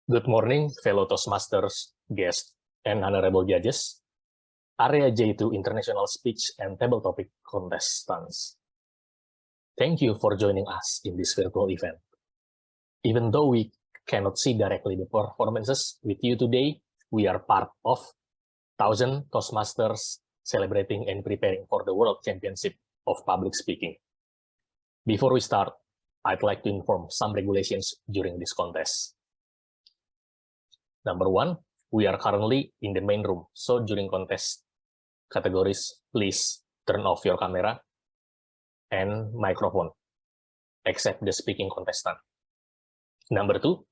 Good morning, fellow Toastmasters, guests, and honorable judges, Area J2 International Speech and Table Topic contestants. Thank you for joining us in this virtual event. Even though we cannot see directly the performances with you today, we are part of 1,000 Toastmasters celebrating and preparing for the World Championship of Public Speaking. Before we start, I'd like to inform some regulations during this contest. Number one, we are currently in the main room, so during contest categories, please turn off your camera and microphone, except the speaking contestant. Number two,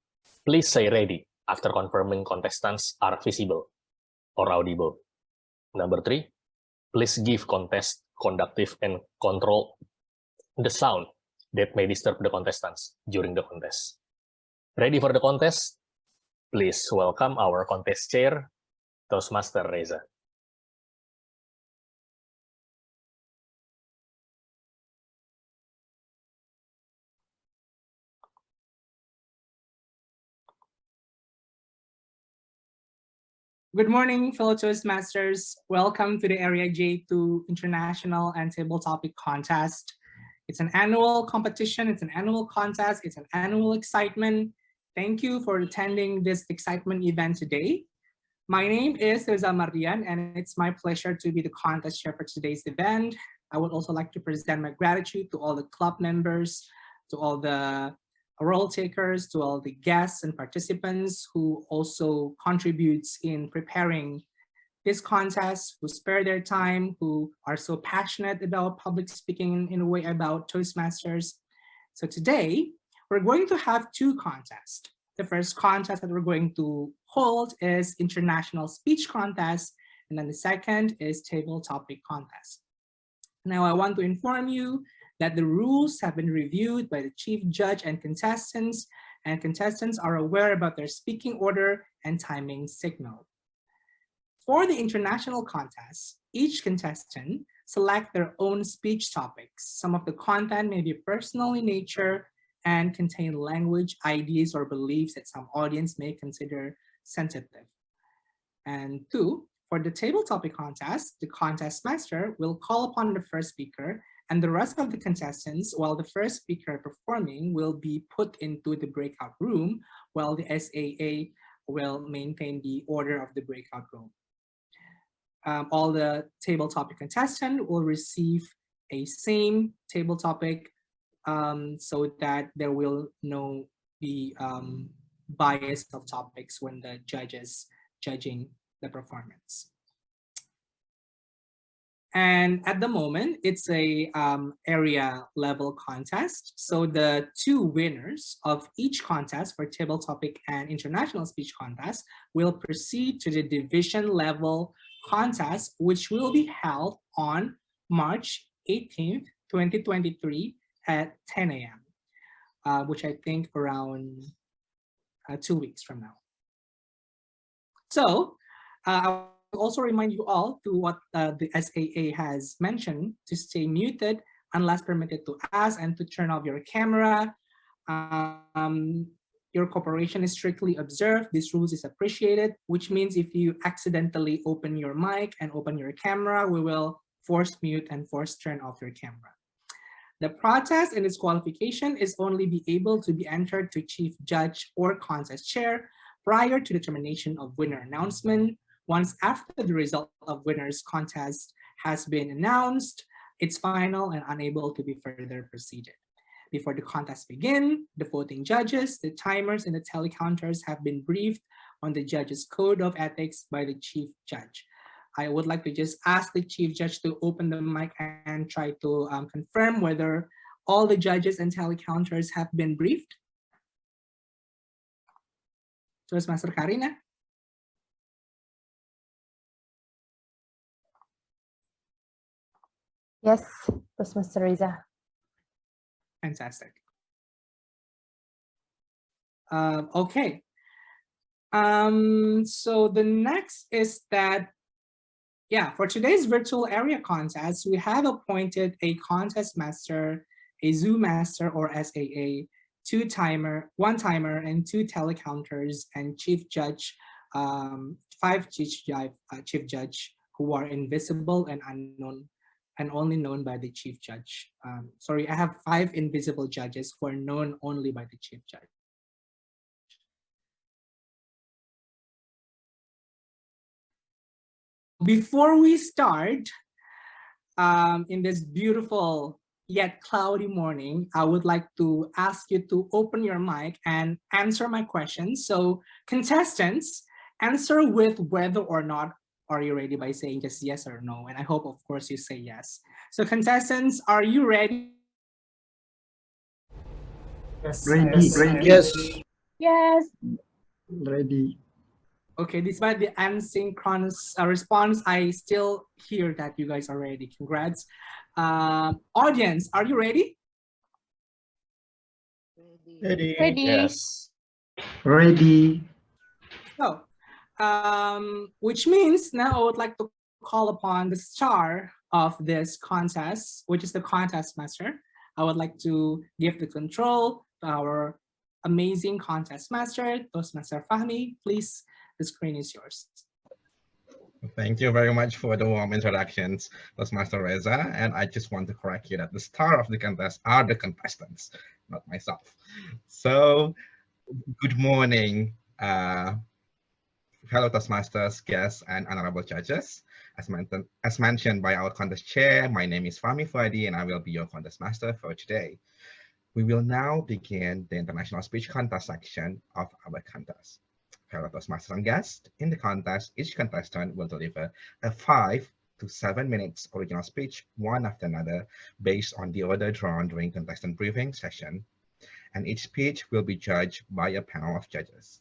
please say ready after confirming contestants are visible or audible. Number three, please give contest conductive and control the sound that may disturb the contestants during the contest. Ready for the contest? Please welcome our contest chair, Toastmaster Reza. Good morning, fellow Toastmasters. Welcome to the Area J2 International and Table Topic Contest. It's an annual competition, it's an annual contest, it's an annual excitement. Thank you for attending this excitement event today. My name is Reza Mardian, and it's my pleasure to be the contest chair for today's event. I would also like to present my gratitude to all the club members, to all the role takers, to all the guests and participants who also contributes in preparing this contest, who spare their time, who are so passionate about public speaking in a way about Toastmasters. So today, we're going to have two contests. The first contest that we're going to hold is International Speech Contest, and then the second is Table Topic Contest. Now, I want to inform you that the rules have been reviewed by the chief judge and contestants are aware about their speaking order and timing signal. For the international contest, each contestant select their own speech topics. Some of the content may be personal in nature and contain language, ideas, or beliefs that some audience may consider sensitive. And two, for the table topic contest, the contest master will call upon the first speaker, and the rest of the contestants, while the first speaker performing, will be put into the breakout room, while the SAA will maintain the order of the breakout room. All the table topic contestants will receive a same table topic so that there will no be bias of topics when the judges judging the performance. And at the moment, it's a area level contest. So the two winners of each contest for table topic and international speech contest will proceed to the division level contest, which will be held on March 18th, 2023 at 10 a.m., which I think around 2 weeks from now. So I'll also remind you all to what the SAA has mentioned, to stay muted unless permitted to ask, and to turn off your camera. Your cooperation is strictly observed. This rules is appreciated, which means if you accidentally open your mic and open your camera, we will force mute and force turn off your camera. The protest and its qualification is only be able to be entered to chief judge or contest chair prior to determination of winner announcement. Once after the result of winner's contest has been announced, it's final and unable to be further proceeded. Before the contest begin, the voting judges, the timers, and the tally counters have been briefed on the judge's code of ethics by the chief judge. I would like to just ask the chief judge to open the mic and try to confirm whether all the judges and tally counters have been briefed. Toastmaster Karina. Yes, Toastmaster Reza. Fantastic. Okay. So the next is that, for today's virtual area contest, we have appointed a contest master, a Zoom master, or SAA one timer, and 2 telecounters, and chief judge, 5 chief judge who are invisible and unknown and only known by the chief judge. Sorry, I have 5 invisible judges who are known only by the chief judge. Before we start, in this beautiful yet cloudy morning, I would like to ask you to open your mic and answer my questions. So contestants, answer with whether or not are you ready by saying just yes or no. And I hope, of course, you say yes. So contestants, are you ready? Yes. Ready. Yes. Yes. Ready. Okay, despite the asynchronous response, I still hear that you guys are ready. Congrats. Audience, are you ready? Ready. Ready. Yes. Ready. So, which means now I would like to call upon the star of this contest, which is the contest master. I would like to give the control to our amazing contest master, Toastmaster Fahmi. Please, the screen is yours. Thank you very much for the warm introductions, Toastmaster Reza. And I just want to correct you that the star of the contest are the contestants, not myself. So, good morning, fellow Toastmasters, guests, and honorable judges. As mentioned by our contest chair, my name is Fahmi Fuadi, and I will be your contest master for today. We will now begin the international speech contest section of our contest. Fellow Toastmasters and guests, in the contest, each contestant will deliver a 5 to 7 minutes original speech, one after another, based on the order drawn during contestant briefing session. And each speech will be judged by a panel of judges.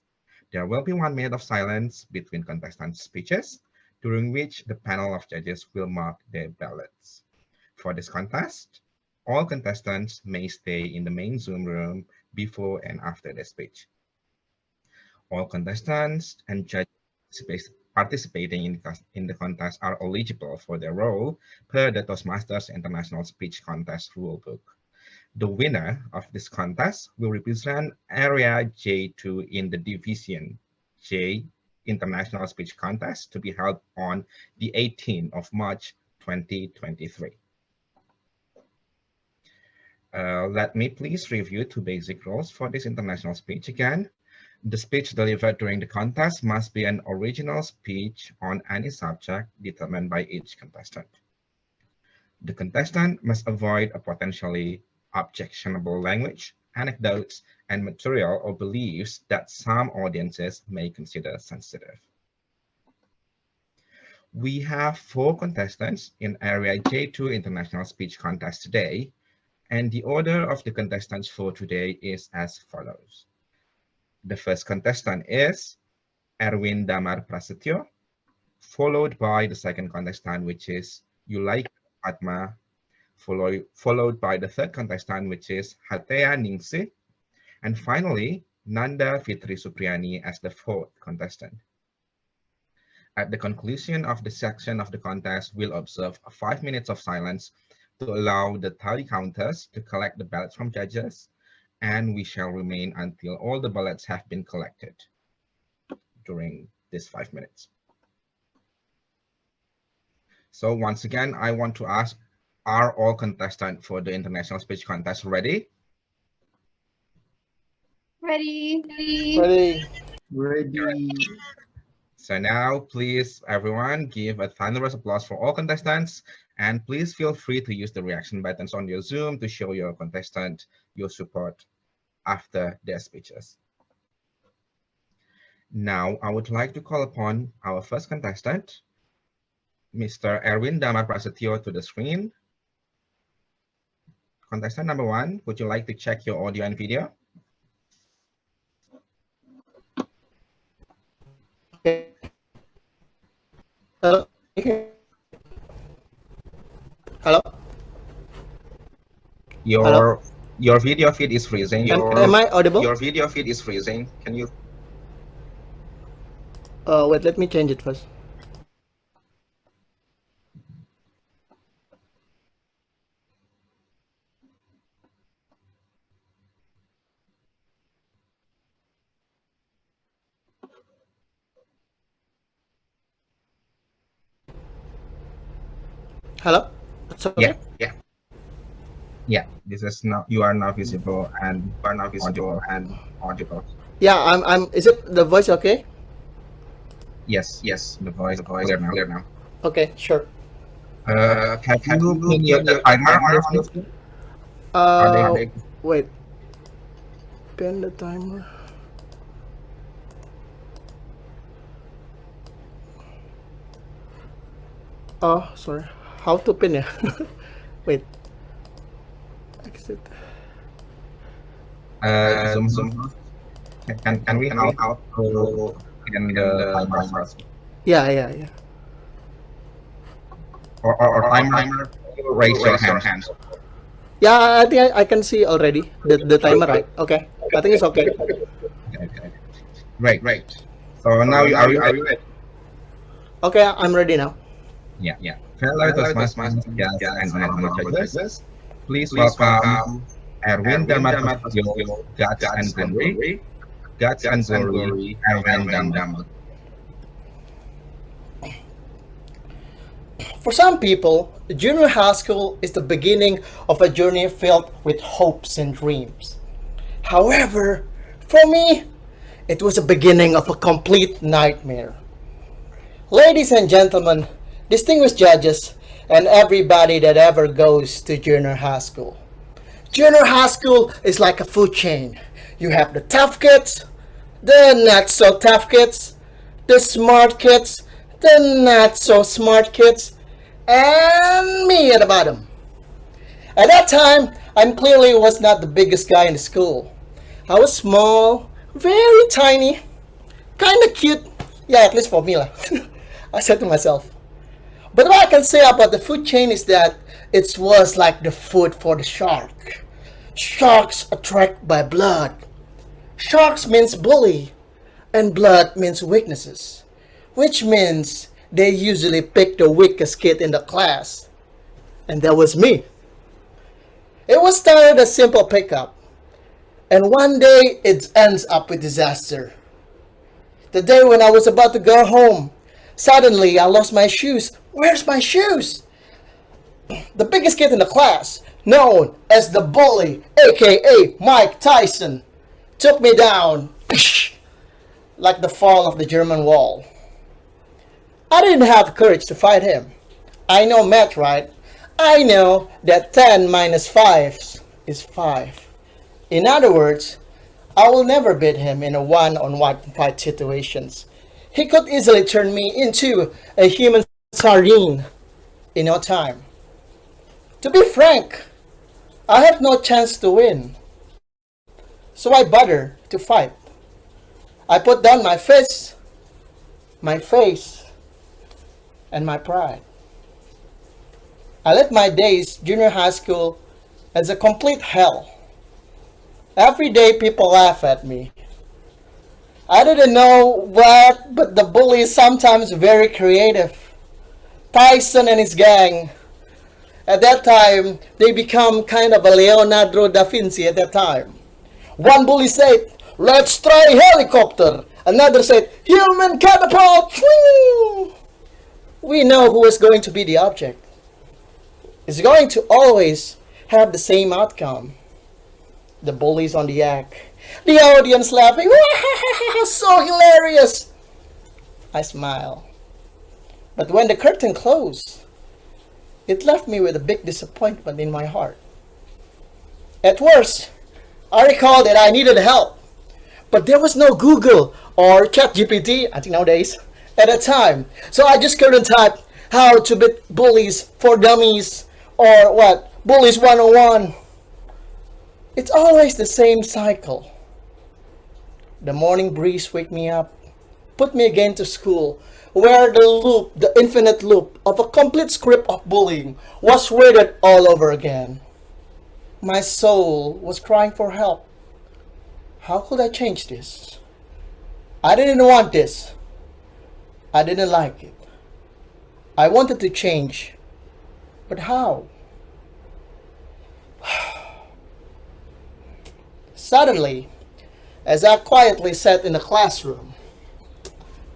There will be 1 minute of silence between contestants' speeches, during which the panel of judges will mark their ballots. For this contest, all contestants may stay in the main Zoom room before and after the speech. All contestants and judges participating in the contest are eligible for their role per the Toastmasters International Speech Contest Rulebook. The winner of this contest will represent Area J2 in the Division J International Speech Contest to be held on the 18th of March 2023. Let me please review 2 basic rules for this international speech again. The speech delivered during the contest must be an original speech on any subject determined by each contestant. The contestant must avoid a potentially objectionable language, anecdotes, and material or beliefs that some audiences may consider sensitive. We have 4 contestants in Area J2 International Speech Contest today, and the order of the contestants for today is as follows. The first contestant is Erwin Damar Prasetyo, followed by the second contestant, which is Yulaika Padma, followed by the third contestant, which is Hatea Ningsih, and finally, Nanda Fitri Supriyani as the 4th contestant. At the conclusion of the section of the contest, we'll observe 5 minutes of silence to allow the tally counters to collect the ballots from judges, and we shall remain until all the ballots have been collected during this 5 minutes. So once again, I want to ask, are all contestants for the international speech contest ready? Ready. Ready. Ready. So now, please, everyone, give a thunderous applause for all contestants, and please feel free to use the reaction buttons on your Zoom to show your contestant your support after their speeches. Now, I would like to call upon our first contestant, Mr. Erwin Damar Prasetyo, to the screen. Contestant number 1, would you like to check your audio and video? Hello. Hello. Your video feed is freezing. Am I audible? Your video feed is freezing. Can you? Wait, let me change it first. Hello? It's okay? Yeah. This is now, you are now visible and audible. Yeah, is it the voice okay? Yes, the voice clear now. Okay, sure. Have you pin the timer on your screen? Are they- Wait. Pin the timer. Oh, sorry. How to pin it? Wait. Exit. Zoom. Can we out to pin the timer first? Yeah. Or timer, raise your hand. Yeah, I think I can see already the timer, right? Okay. I think it's okay. Okay. Great. So now are you ready? Okay, I'm ready now. Yeah. Fellow Toastmasters and honorable judges, please welcome Erwin Damatulio, Guts and Glory, Erwin Damat. For some people, junior high school is the beginning of a journey filled with hopes and dreams. However, for me, it was the beginning of a complete nightmare. Ladies and gentlemen, distinguished judges, and everybody that ever goes to junior high school. Junior high school is like a food chain. You have the tough kids, the not so tough kids, the smart kids, the not so smart kids, and me at the bottom. At that time, I clearly was not the biggest guy in the school. I was small, very tiny, kind of cute. Yeah, at least for me lah. I said to myself. But what I can say about the food chain is that it was like the food for the shark. Sharks attract by blood. Sharks means bully, and blood means weaknesses, which means they usually pick the weakest kid in the class. And that was me. It was started a simple pickup, and one day it ends up with disaster. The day when I was about to go home, suddenly I lost my shoes. Where's my shoes? The biggest kid in the class, known as the bully, aka Mike Tyson, took me down like the fall of the German Wall. I didn't have courage to fight him. I know math, right? I know that 10 minus 5 is 5. In other words, I will never beat him in a one-on-one fight situations. He could easily turn me into a human sardine in no time. To be frank, I had no chance to win. So I bother to fight. I put down my fist, my face, and my pride. I left my days junior high school as a complete hell. Every day people laugh at me. I didn't know what, but the bully is sometimes very creative. Tyson and his gang, at that time, they become kind of a Leonardo da Vinci at that time. One bully said, "Let's try helicopter." Another said, "Human catapult." Swing! We know who is going to be the object. It's going to always have the same outcome. The bullies on the act. The audience laughing. So hilarious. I smile. But when the curtain closed, it left me with a big disappointment in my heart. At worst, I recall that I needed help. But there was no Google or ChatGPT, I think nowadays, at the time. So I just couldn't type how to beat bullies for dummies or what, bullies 101. It's always the same cycle. The morning breeze wake me up, put me again to school, where the infinite loop of a complete script of bullying was read all over again. My soul was crying for help. How could I change this? I didn't want this. I didn't like it. I wanted to change, but how? Suddenly, as I quietly sat in the classroom,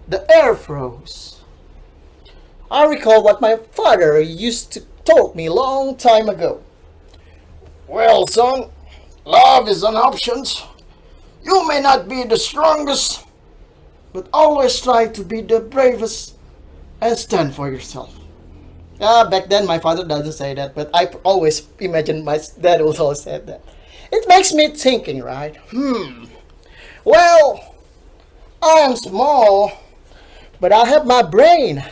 the air froze. I recall what my father used to told me long time ago. Well, son, love is an option. You may not be the strongest, but always try to be the bravest and stand for yourself. Back then, my father doesn't say that, but I always imagine my dad also said that. It makes me thinking, right? Well, I am small, but I have my brain.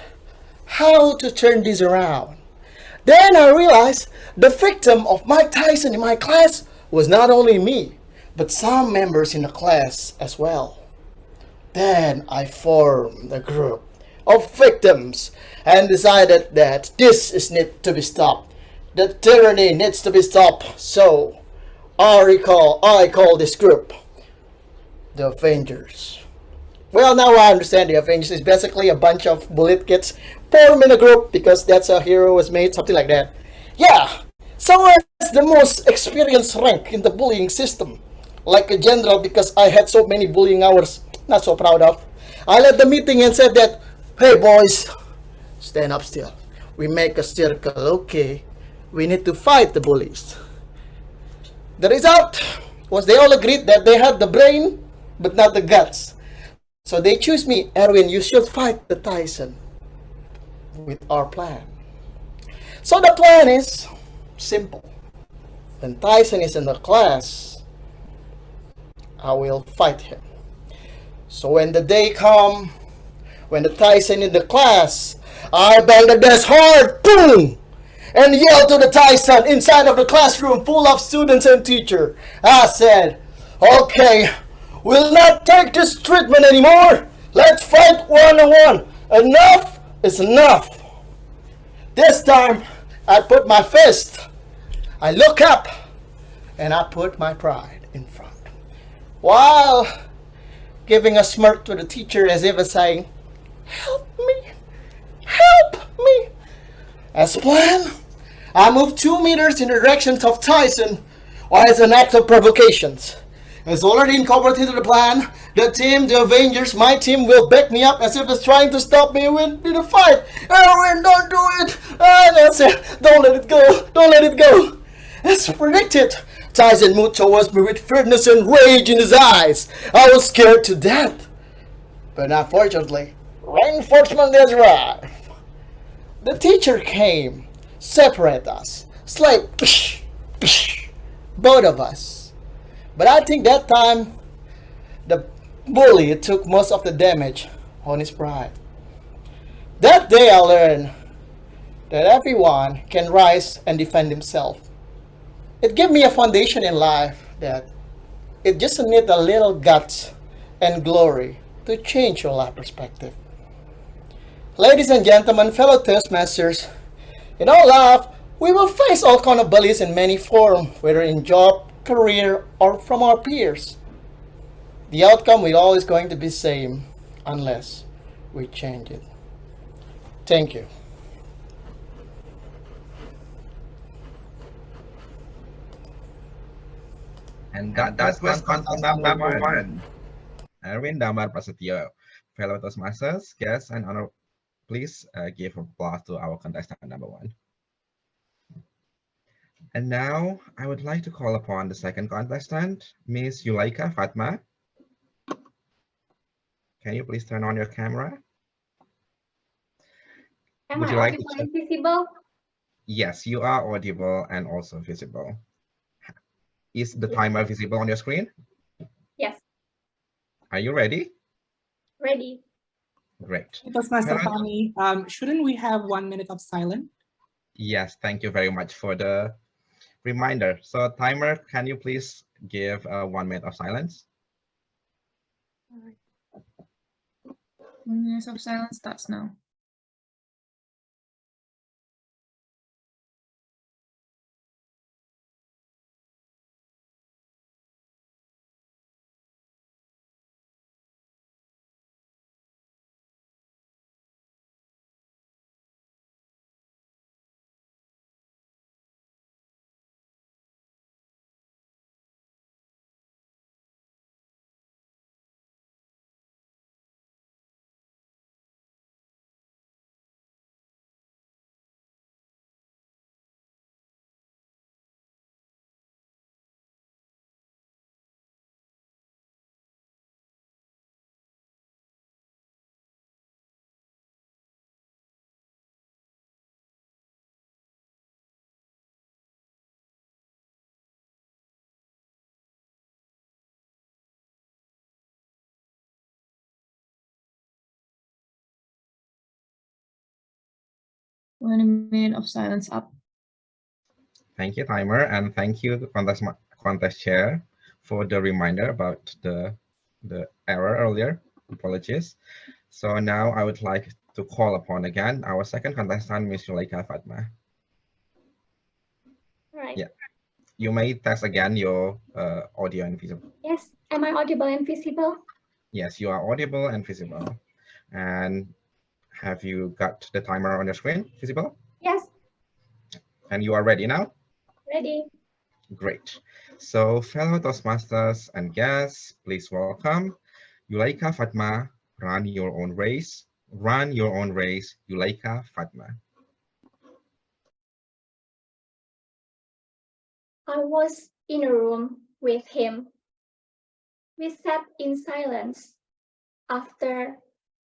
How to turn this around? Then I realized the victim of Mike Tyson in my class was not only me, but some members in the class as well. Then I formed a group of victims and decided that this is need to be stopped. The tyranny needs to be stopped. So I call this group the Avengers. Well, now I understand the Avengers is basically a bunch of bullet kids formed in a group because that's how a hero was made, something like that. Yeah, someone has the most experienced rank in the bullying system. Like a general because I had so many bullying hours, not so proud of. I led the meeting and said that, hey boys, stand up still. We make a circle, okay? We need to fight the bullies. The result was they all agreed that they had the brain, but not the guts. So they choose me, Erwin, you should fight the Tyson with our plan. So the plan is simple. When Tyson is in the class, I will fight him. So when the day come, when the Tyson in the class, I bang the desk hard, boom, and yell to the Tyson inside of the classroom full of students and teacher. I said, okay, we'll not take this treatment anymore. Let's fight one-on-one. Enough is enough. This time, I put my fist, I look up, and I put my pride in front. While giving a smirk to the teacher as if saying, help me, help me. As planned, I moved 2 meters in the direction of Tyson, as an act of provocations. As already incorporated into the plan, the team, the Avengers, my team will back me up as if it's trying to stop me in the fight. Erwin, don't do it! And I said, don't let it go, don't let it go. As predicted, Tyson moved towards me with fierceness and rage in his eyes. I was scared to death. But unfortunately, reinforcement has arrived. The teacher came, separate us. It's like, psh, psh, both of us. But I think that time, the bully took most of the damage on his pride. That day I learned that everyone can rise and defend himself. It gave me a foundation in life that it just needs a little guts and glory to change your life perspective. Ladies and gentlemen, fellow Toastmasters, in our life, we will face all kind of bullies in many forms, whether in job, career, or from our peers. The outcome will always going to be same unless we change it. Thank you. And that was contest number one. Erwin Damar Prasetyo. Fellow Toastmasters, guests, and honor, please give applause to our contestant number one. And now I would like to call upon the second contestant, Miss Yulaika Fatma. Can you please turn on your camera? Am Would I you like to audible check? and visible? Yes, you are audible and also visible. Is the timer visible on your screen? Yes, Are you ready? ready. Great. Toastmaster Hello. Fami, shouldn't we have 1 minute of silence? Yes, thank you very much for the reminder. So timer, can you please give 1 minute of silence? 1 minute of silence starts now. 1 minute of silence up. Thank you, timer, and thank you, contest chair, for the reminder about the error earlier. Apologies. So now I would like to call upon again our second contestant, Ms. Yulaika Fatma. All right. Yeah. You may test again your audio and visible. Yes. Am I audible and visible? Yes, you are audible and visible. And have you got the timer on your screen visible? Yes. And you are ready now? Ready. Great. So fellow Toastmasters and guests, please welcome Yulaika Fatma. Run your own race. Run your own race, Yulaika Fatma. I was in a room with him. We sat in silence after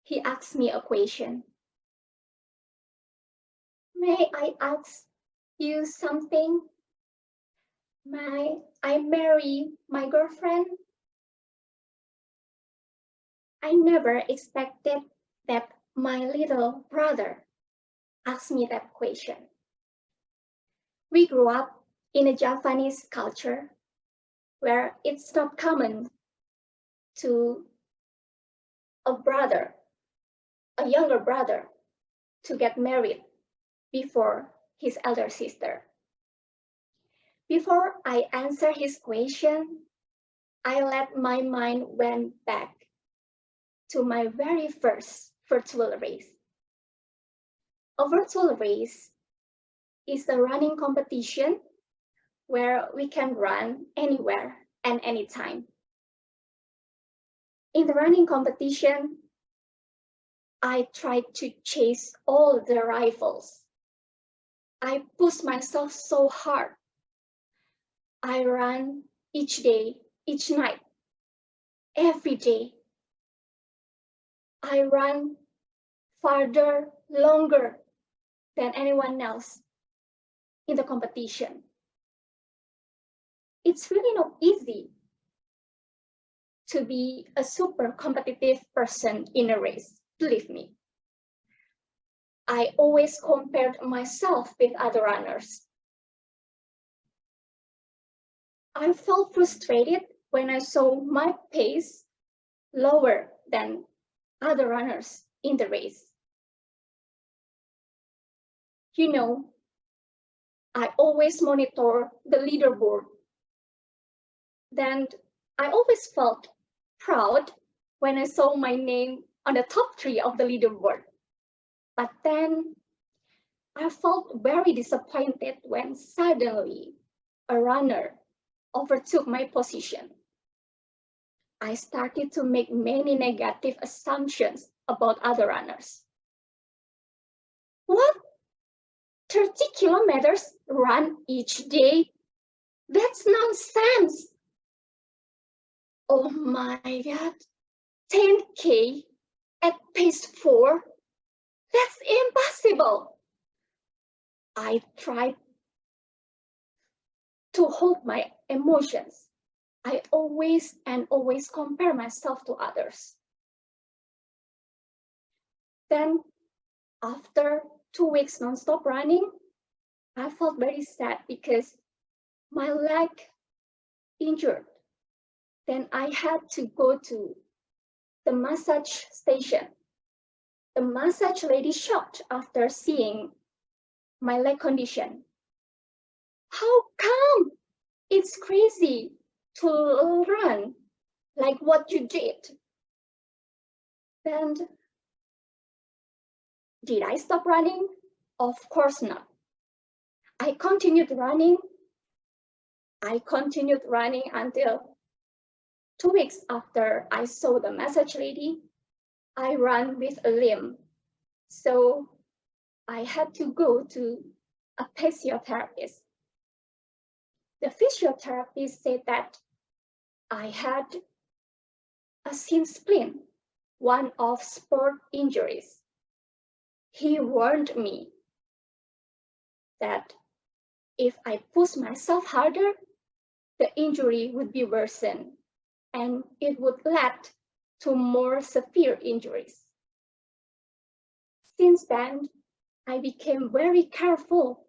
he asked me a question. May I ask you something? May I marry my girlfriend? I never expected that my little brother asked me that question. We grew up in a Japanese culture where it's not common to a younger brother, to get married before his elder sister. Before I answer his question, I let my mind went back to my very first virtual race. A virtual race is a running competition where we can run anywhere and anytime. In the running competition, I tried to chase all the rivals. I pushed myself so hard. I ran each day, each night, every day. I ran farther, longer than anyone else in the competition. It's really not easy to be a super competitive person in a race, believe me. I always compared myself with other runners. I felt frustrated when I saw my pace lower than other runners in the race. You know, I always monitor the leaderboard. Then I always felt proud when I saw my name on the top 3 of the leaderboard. But then I felt very disappointed when suddenly a runner overtook my position. I started to make many negative assumptions about other runners. What? 30 kilometers run each day? That's nonsense. Oh my God, 10K at pace 4? That's impossible. I tried to hold my emotions. I always compare myself to others. Then, after 2 weeks non-stop running, I felt very sad because my leg injured. Then I had to go to the massage station. The massage lady shocked after seeing my leg condition. How come? It's crazy to run like what you did. Then, did I stop running? Of course not. I continued running. I continued running until 2 weeks after I saw the massage lady. I ran with a limp. So I had to go to a physiotherapist. The physiotherapist said that I had a shin splint, one of sport injuries. He warned me that if I push myself harder, the injury would be worsened and it would lead to more severe injuries. Since then, I became very careful.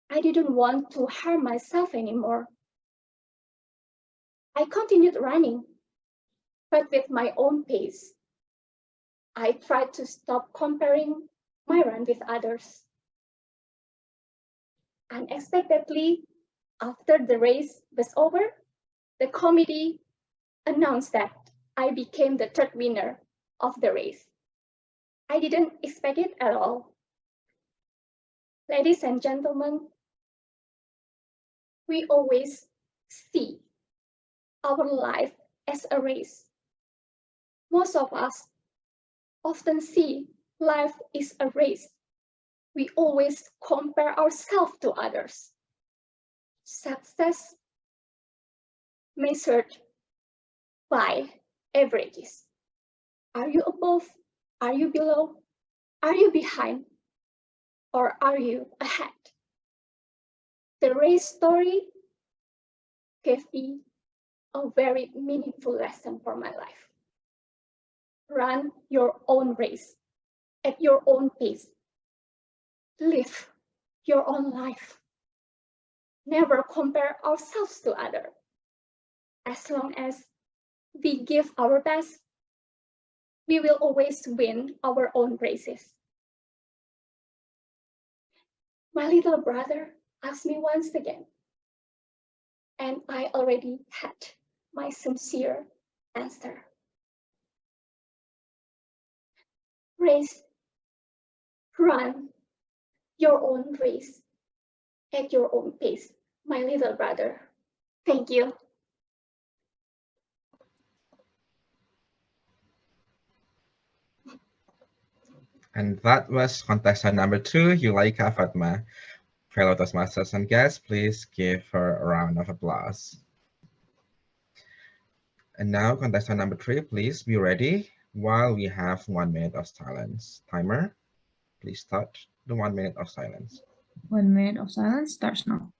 I didn't want to harm myself anymore. I continued running, but with my own pace. I tried to stop comparing my run with others. Unexpectedly, after the race was over, the committee announced that I became the third winner of the race. I didn't expect it at all. Ladies and gentlemen, we always see our life as a race. Most of us often see life is a race. We always compare ourselves to others. Success measured by averages. Are you above? Are you below? Are you behind? Or are you ahead? The race story gave me a very meaningful lesson for my life. Run your own race at your own pace. Live your own life. Never compare ourselves to others. As long as we give our best, we will always win our own races. My little brother asked me once again, and I already had my sincere answer. Run your own race at your own pace, my little brother. Thank you. And that was contestant number 2, Yulaika Fatma. Fellow Toastmasters and guests, please give her a round of applause. And now contestant number 3, please be ready while we have 1 minute of silence. Timer, please start the 1 minute of silence. 1 minute of silence starts now.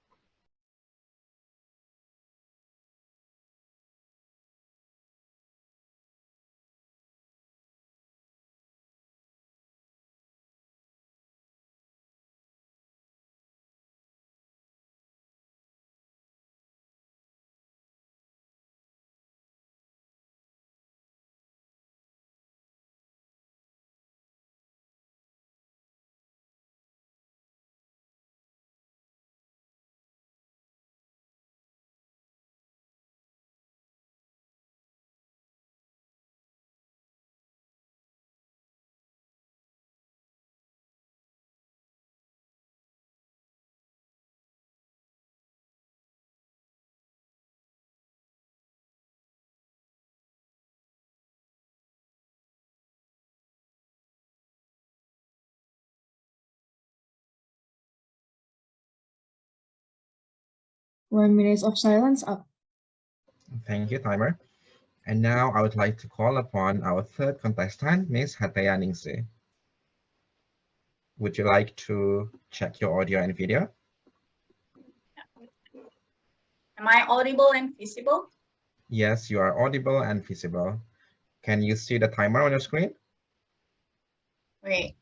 One minute of silence up. Thank you, timer. And now I would like to call upon our third contestant, Ms. Hatea Ningsi. Would you like to check your audio and video? Am I audible and visible? Yes, you are audible and visible. Can you see the timer on your screen? Wait.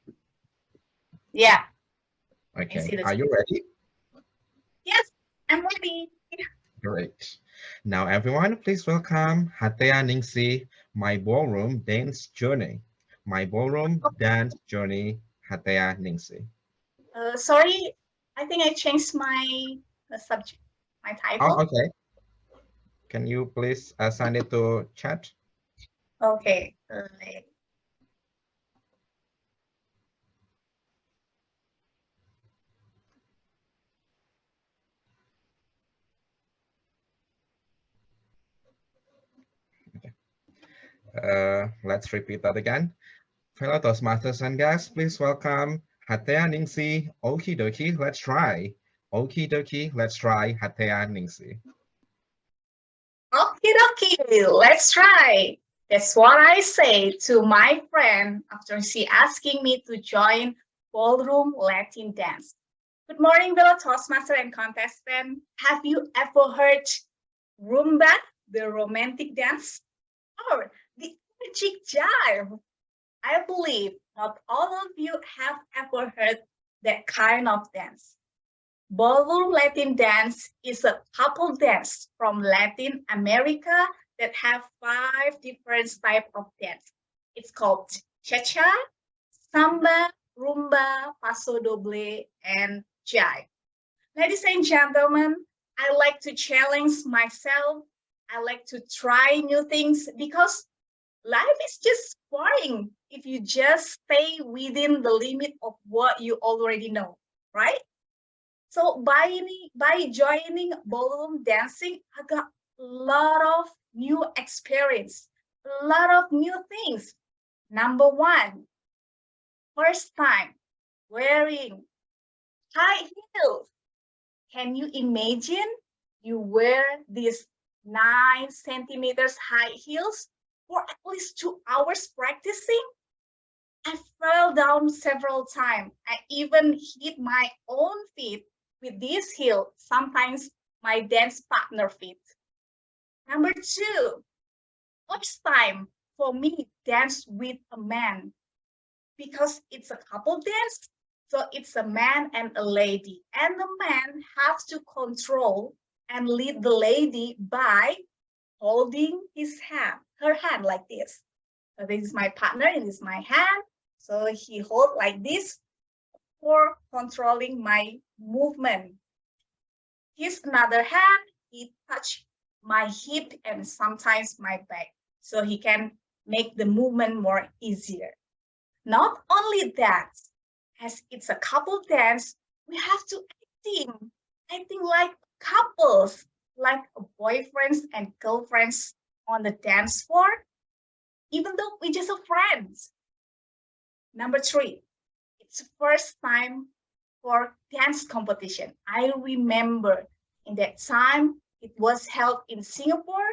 Yeah. Okay, are you ready? Yes, I'm ready. Great. Now, everyone, please welcome Hatea Ningsi, My Ballroom Dance Journey. My Ballroom Dance Journey, Hatea Ningsi. Sorry, I think I changed my subject, my title. Oh, okay. Can you please send it to chat? Okay. Let's repeat that again. Fellow Toastmasters and guests, please welcome Hatea Ningsi. Okie dokie, let's try. Okie dokie, let's try Hatea Ningsi. Okie dokie, let's try. That's what I say to my friend after she asking me to join ballroom Latin dance. Good morning, fellow Toastmaster and contestant. Have you ever heard Rumba, the romantic dance? Or the energetic jive? I believe not all of you have ever heard that kind of dance. Ballroom Latin dance is a couple dance from Latin America that have 5 different types of dance. It's called cha-cha, samba, rumba, paso doble, and jive. Ladies and gentlemen, I like to challenge myself. I like to try new things because life is just boring if you just stay within the limit of what you already know, right? So by joining ballroom dancing, I got a lot of new experience, a lot of new things. Number one, first time wearing high heels. Can you imagine you wear these 9 centimeters high heels for at least 2 hours practicing? I fell down several times. I even hit my own feet with this heel, sometimes my dance partner feet. Number 2, first time for me dance with a man because it's a couple dance. So it's a man and a lady, and the man has to control and lead the lady by holding her hand like this. So this is my partner and this is my hand. So he hold like this for controlling my movement. His another hand, he touch my hip and sometimes my back, so he can make the movement more easier. Not only that, as it's a couple dance, we have to acting like couples, like boyfriends and girlfriends on the dance floor, even though we're just friends. Number 3, it's the first time for dance competition. I remember in that time, it was held in Singapore.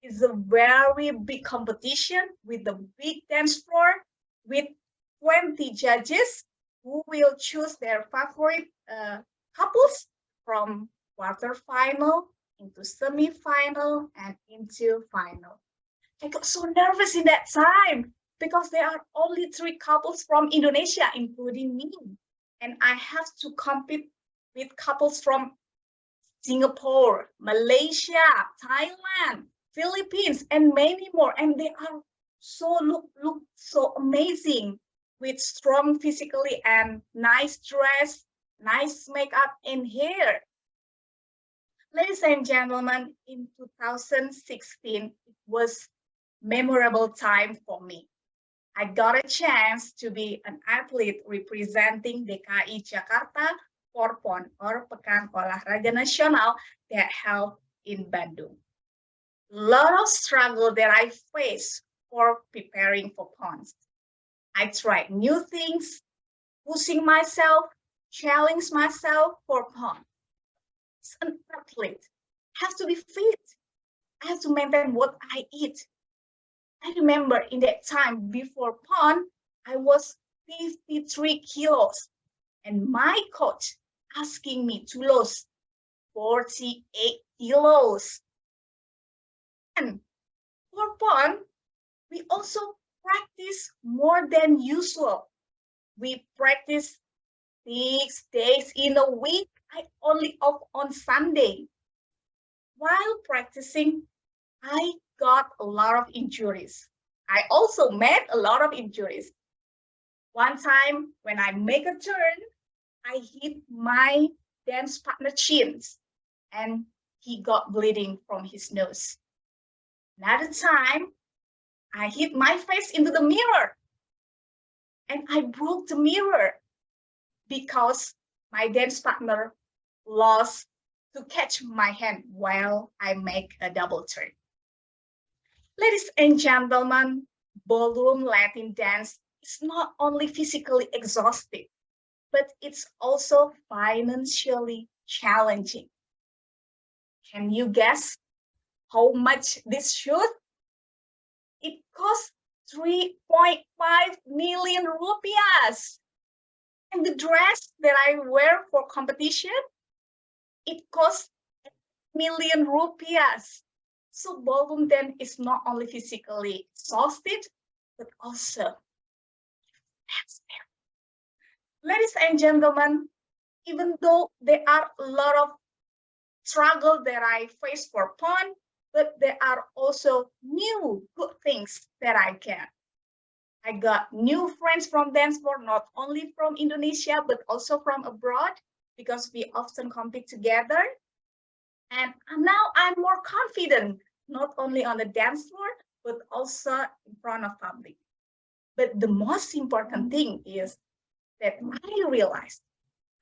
It's a very big competition with the big dance floor with 20 judges who will choose their favorite couples from quarterfinal into semi-final and into final. I got so nervous in that time because there are only 3 couples from Indonesia, including me. And I have to compete with couples from Singapore, Malaysia, Thailand, Philippines, and many more. And they are look so amazing with strong physically and nice dress, nice makeup and hair. Ladies and gentlemen, in 2016, it was memorable time for me. I got a chance to be an athlete representing DKI Jakarta for PON, or Pekan Olahraga Nasional, that held in Bandung. A lot of struggle that I faced for preparing for PONs. I tried new things, pushing myself, challenging myself for PON. As an athlete, I have to be fit. I have to maintain what I eat. I remember in that time before PON, I was 53 kilos, and my coach asking me to lose 48 kilos. And for PON, we also practice more than usual. We practice 6 days in a week. I only off on Sunday. While practicing, I got a lot of injuries. I also made a lot of injuries. One time when I make a turn, I hit my dance partner chins and he got bleeding from his nose. Another time, I hit my face into the mirror and I broke the mirror because my dance partner lost to catch my hand while I make a double turn. Ladies and gentlemen, ballroom Latin dance is not only physically exhausting, but it's also financially challenging. Can you guess how much this should? It costs 3.5 million rupiahs. And the dress that I wear for competition, it costs 1 million rupiahs. So ballroom dance is not only physically exhausted, but also That's it. Ladies and gentlemen, even though there are a lot of struggle that I face for PON, but there are also new good things that I can. I got new friends from dance floor, not only from Indonesia, but also from abroad, because we often compete together. And now I'm more confident, not only on the dance floor, but also in front of public. But the most important thing is that I realized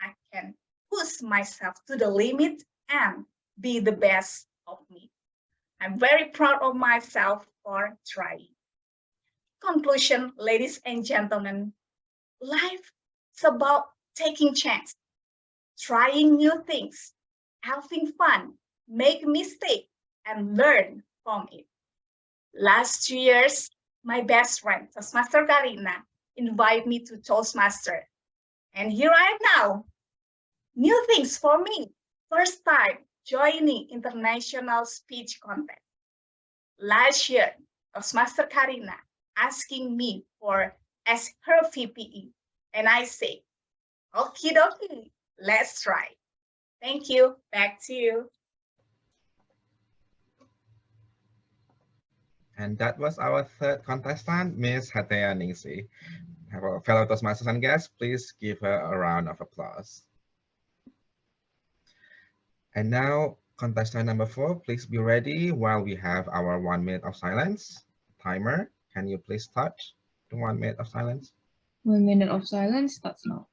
I can push myself to the limit and be the best of me. I'm very proud of myself for trying. Conclusion, ladies and gentlemen, life is about taking chance, trying new things, having fun, make mistakes, and learn from it. Last 2 years, my best friend, Toastmaster Karina, invited me to Toastmaster. And here I am now. New things for me. First time joining international speech contest. Last year, Toastmaster Karina asking me as her VPE. And I say, okie dokie, let's try. Thank you. Back to you. And that was our third contestant, Miss Hatea Ningsi. Our fellow Toastmasters and guests, please give her a round of applause. And now, contestant number 4, please be ready while we have our 1 minute of silence. Timer, can you please start the 1 minute of silence? 1 minute of silence starts now.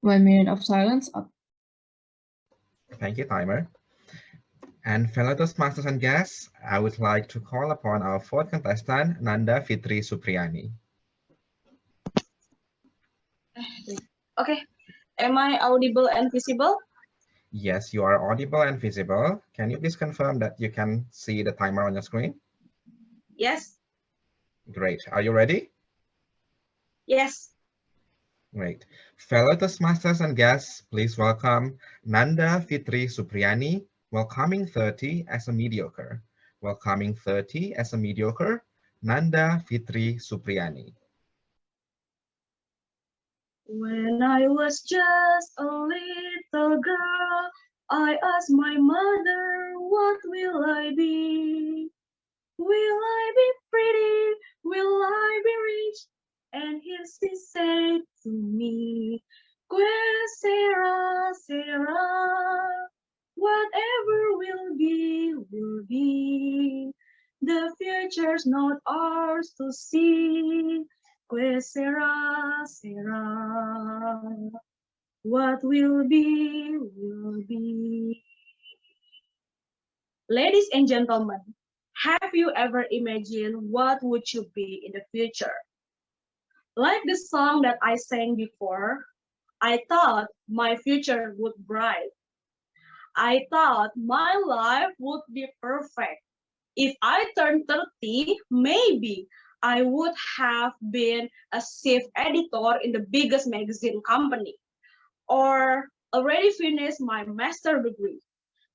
One minute of silence up. Thank you, timer. And fellow Toastmasters and guests, I would like to call upon our 4th contestant, Nanda Fitri Supriyani. Okay, am I audible and visible? Yes, you are audible and visible. Can you please confirm that you can see the timer on your screen? Yes. Great. Are you ready? Yes. Great. Fellow Toastmasters and guests, please welcome Nanda Fitri Supriyani, welcoming 30 as a mediocre. Welcoming 30 as a mediocre, Nanda Fitri Supriyani. When I was just a little girl, I asked my mother, what will I be? Will I be pretty? Will I be rich? And she said to me, Que sera, sera, whatever will be, will be. The future's not ours to see. Que sera, sera, what will be, will be. Ladies and gentlemen, have you ever imagined what would you be in the future? Like the song that I sang before, I thought my future would be bright. I thought my life would be perfect. If I turned 30, maybe I would have been a chief editor in the biggest magazine company, or already finished my master's degree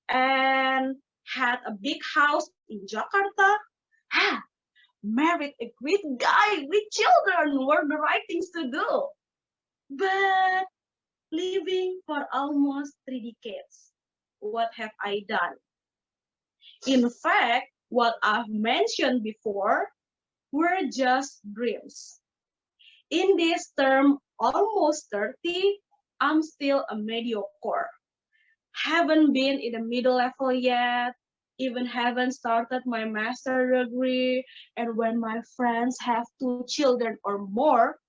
and had a big house in Jakarta. Married a great guy with children were the right things to do. But living for almost 3 decades, what have I done? In fact, what I've mentioned before were just dreams. In this term, almost 30, I'm still a mediocre. Haven't been in the middle level yet, even haven't started my master degree, and when my friends have 2 children or more,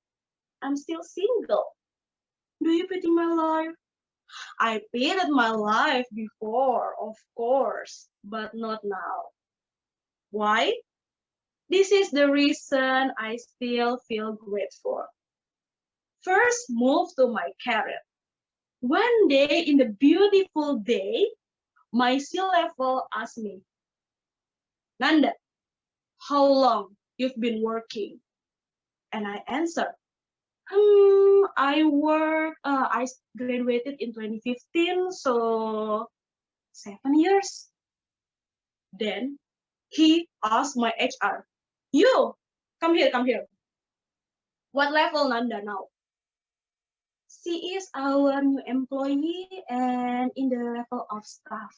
I'm still single. Do you pity my life? I pitied my life before, of course, but not now. Why? This is the reason I still feel grateful. First, move to my career. One day, in the beautiful day, my C-level asked me, Nanda, how long you've been working? And I answered, I graduated in 2015, so 7 years. Then he asked my HR, you, come here. What level Nanda now? She is our new employee and in the level of staff.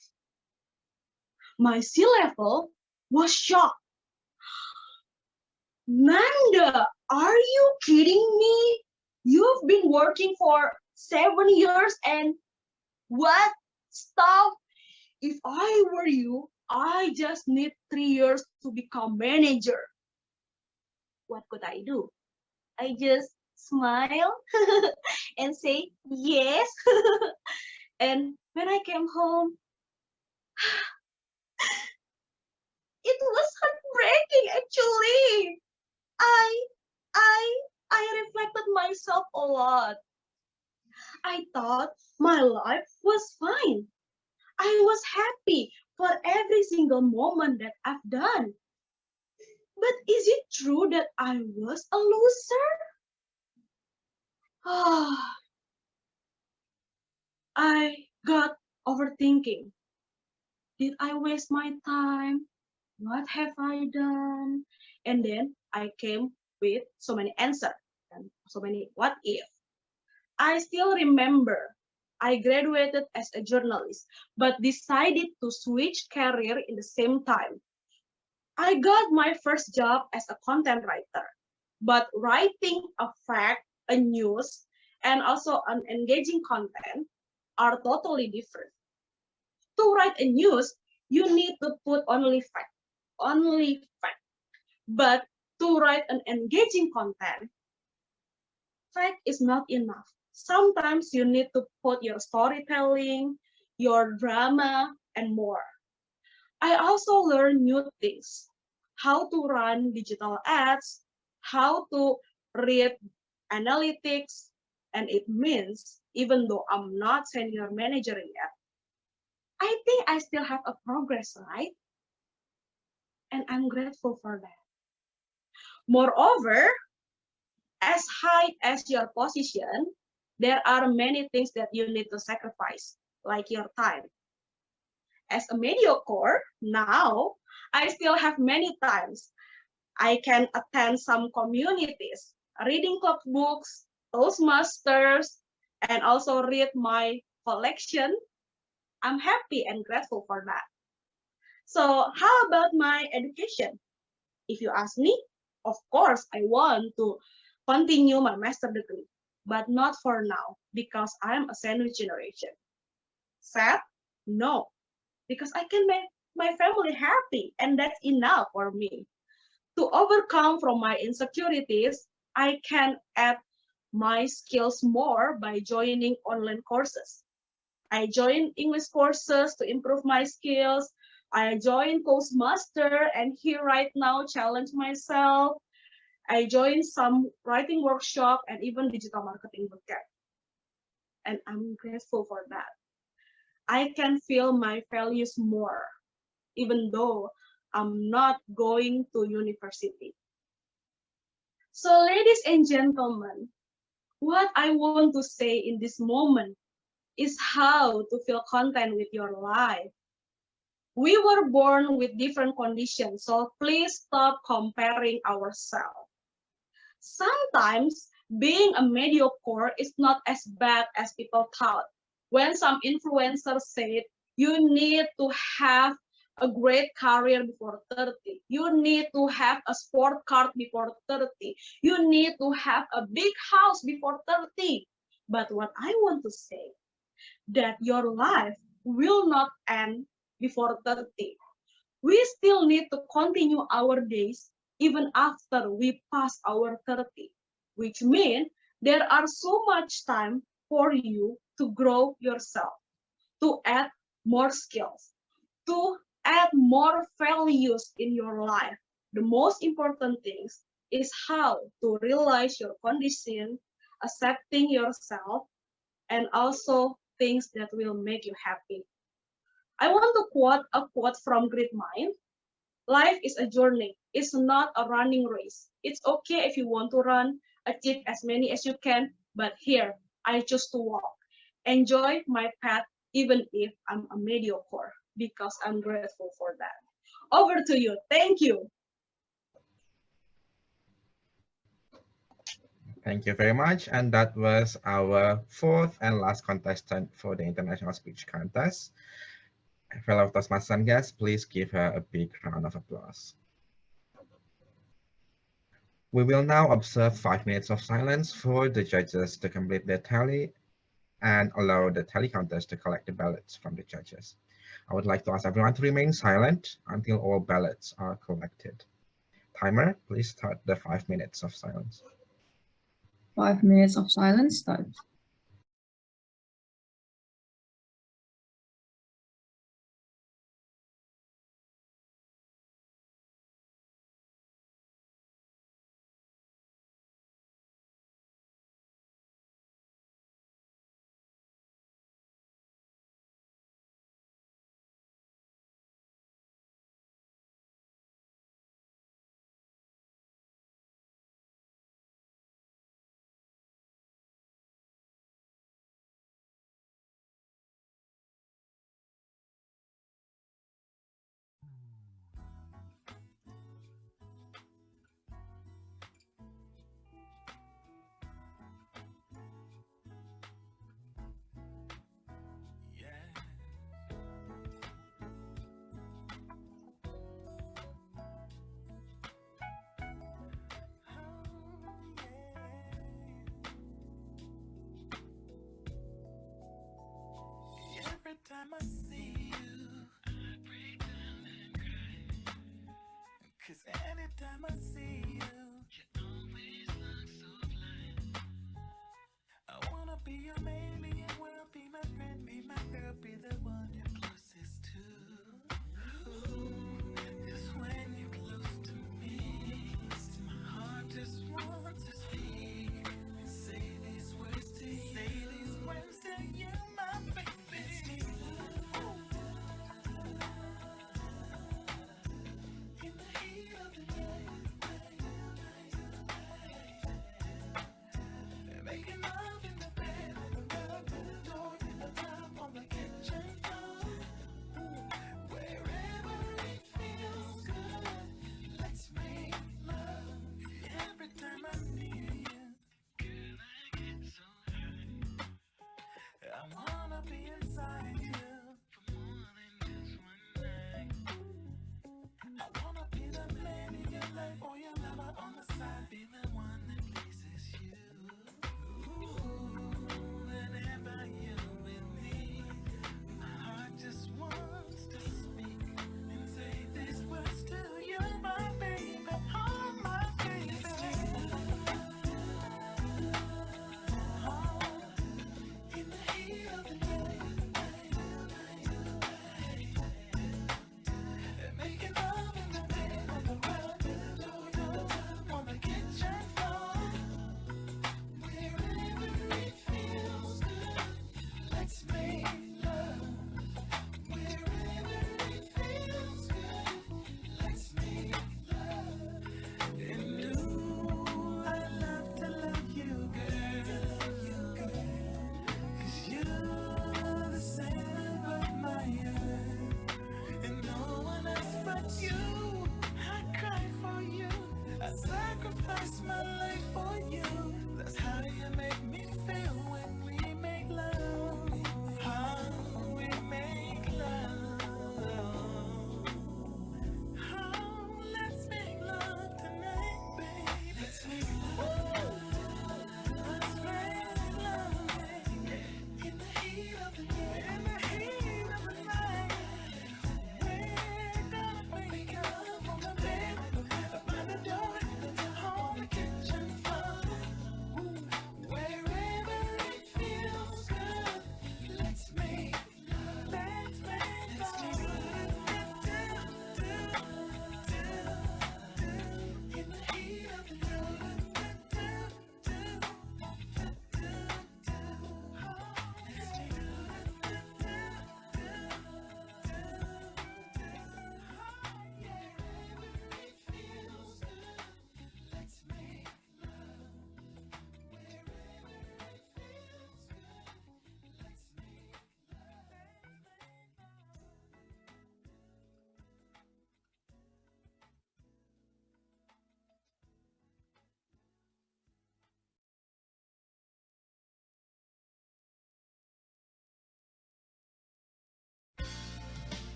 My C-level was shocked. Nanda, are you kidding me? You've been working for 7 years and what? Stop. If I were you, I just need 3 years to become manager. What could I do? I just smile and say yes. And when I came home, it was heartbreaking actually. I reflected myself a lot. I thought my life was fine. I was happy for every single moment that I've done. But is it true that I was a loser? I got overthinking. Did I waste my time? What have I done? And then I came with so many answers and so many what if. I still remember I graduated as a journalist, but decided to switch career in the same time. I got my first job as a content writer, but writing a fact, a news, and also an engaging content are totally different. To write a news, you need to put only fact. But to write an engaging content, fact is not enough. Sometimes you need to put your storytelling, your drama, and more. I also learned new things, how to run digital ads, how to read analytics, and it means even though I'm not senior manager yet, I think I still have a progress, right? And I'm grateful for that. Moreover, as high as your position, there are many things that you need to sacrifice, like your time. As a mediocre, now, I still have many times. I can attend some communities, reading club books, Toastmasters, and also read my collection. I'm happy and grateful for that. So how about my education? If you ask me, of course, I want to continue my master degree, but not for now because I'm a sandwich generation. Sad? No, because I can make my family happy and that's enough for me. To overcome from my insecurities, I can add my skills more by joining online courses. I joined English courses to improve my skills. I joined Toastmaster and here right now challenge myself. I joined some writing workshop and even digital marketing bootcamp. And I'm grateful for that. I can feel my values more, even though I'm not going to university. So ladies and gentlemen, what I want to say in this moment is how to feel content with your life. We were born with different conditions, so please stop comparing ourselves. Sometimes being a mediocre is not as bad as people thought. When some influencers said you need to have a great career before 30. You need to have a sport car before 30. You need to have a big house before 30. But what I want to say, that your life will not end before 30. We still need to continue our days even after we pass our 30, which means there are so much time for you to grow yourself, to add more skills, to add more values in your life. The most important thing is how to realize your condition, accepting yourself, and also things that will make you happy. I want to quote a quote from Great Mind. Life is a journey. It's not a running race. It's okay if you want to run, achieve as many as you can, but here, I choose to walk. Enjoy my path even if I'm a mediocre, because I'm grateful for that. Over to you. Thank you. Thank you very much. And that was our fourth and last contestant for the International Speech Contest. Fellow Toastmasters and guests, please give her a big round of applause. We will now observe 5 minutes of silence for the judges to complete their tally and allow the tally counters to collect the ballots from the judges. I would like to ask everyone to remain silent until all ballots are collected. Timer, please start the 5 minutes of silence. 5 minutes of silence starts. Every time I see you, I break down and cry. 'Cause anytime I see you, you always look so blind. I wanna be your man, be your world, be my friend, be my girl, be the one you're closest to. Ooh, 'cause when you're close to me, my heart just wants to speak and say these words to you. Say these words to you, my baby.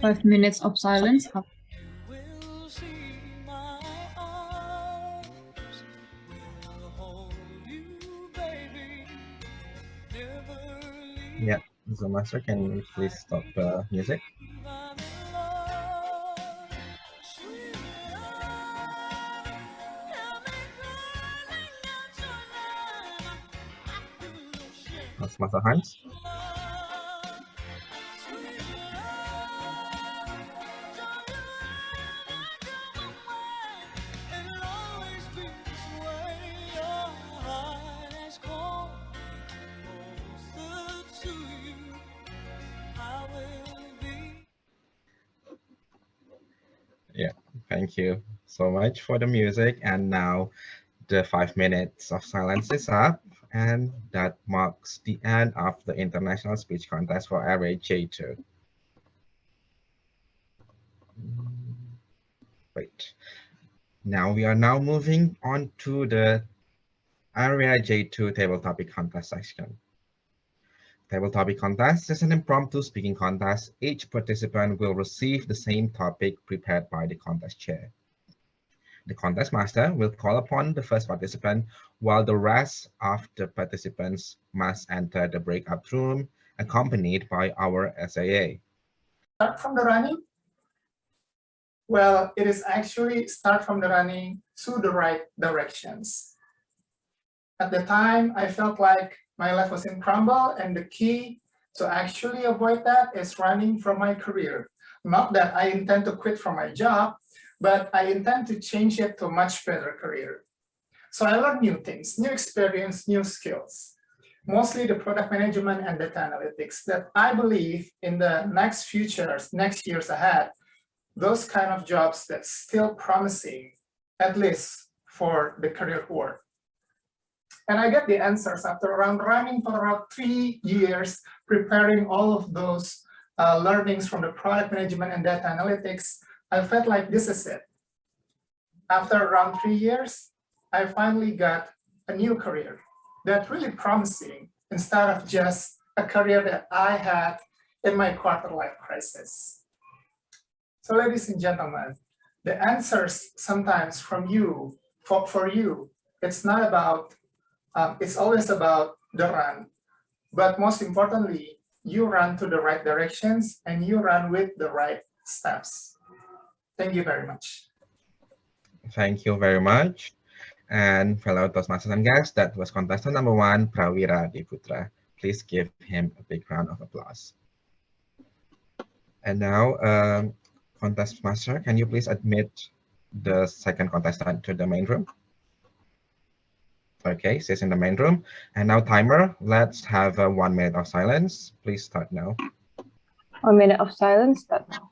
5 minutes of silence have will see my arms will hold you, baby. Never leave Yeah, so Master, can you please stop the music? my love. Sweet love, help me crying out your name. I feel no shame. That's Master Hans. Sweet love, don't you ever go away. It'll always be this way. Your heart has called me closer to you. I will be. Yeah, thank you so much for the music. And now the 5 minutes of silence is up, and that marks the end of the International Speech Contest for Area J2. Wait. Now we are now moving on to the Area J2 Table Topic Contest section. Table Topic Contest is an impromptu speaking contest. Each participant will receive the same topic prepared by the contest chair. The contest master will call upon the first participant, while the rest of the participants must enter the breakout room accompanied by our SAA. Start from the running? Well, it is actually start from the running to the right directions. At the time, I felt like my life was in crumble, and the key to actually avoid that is running from my career. Not that I intend to quit from my job, but I intend to change it to a much better career. So I learned new things, new experience, new skills, mostly the product management and data analytics that I believe in the next years ahead, those kind of jobs that's still promising, at least for the career world. And I get the answers after running for around 3 years, preparing all of those learnings from the product management and data analytics. I felt like this is it. After around 3 years, I finally got a new career that's really promising instead of just a career that I had in my quarter life crisis. So ladies and gentlemen, the answers sometimes from you, for you, it's not about, it's always about the run, but most importantly, you run to the right directions and you run with the right steps. Thank you very much. Thank you very much. And fellow Toastmasters and guests, that was contestant number 1, Prawira Diputra. Please give him a big round of applause. And now, contest master, can you please admit the second contestant to the main room? Okay, she's in the main room. And now timer, let's have 1 minute of silence. Please start now. 1 minute of silence, start now.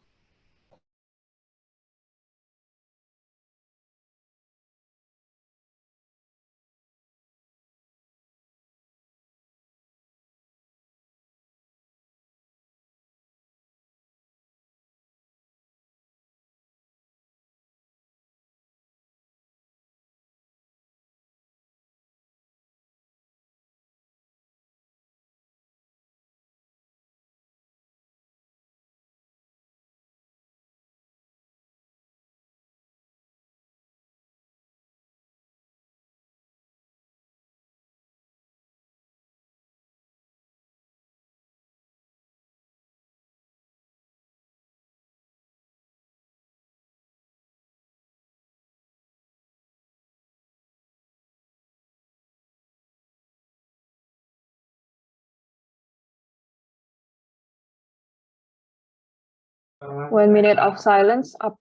One minute of silence up.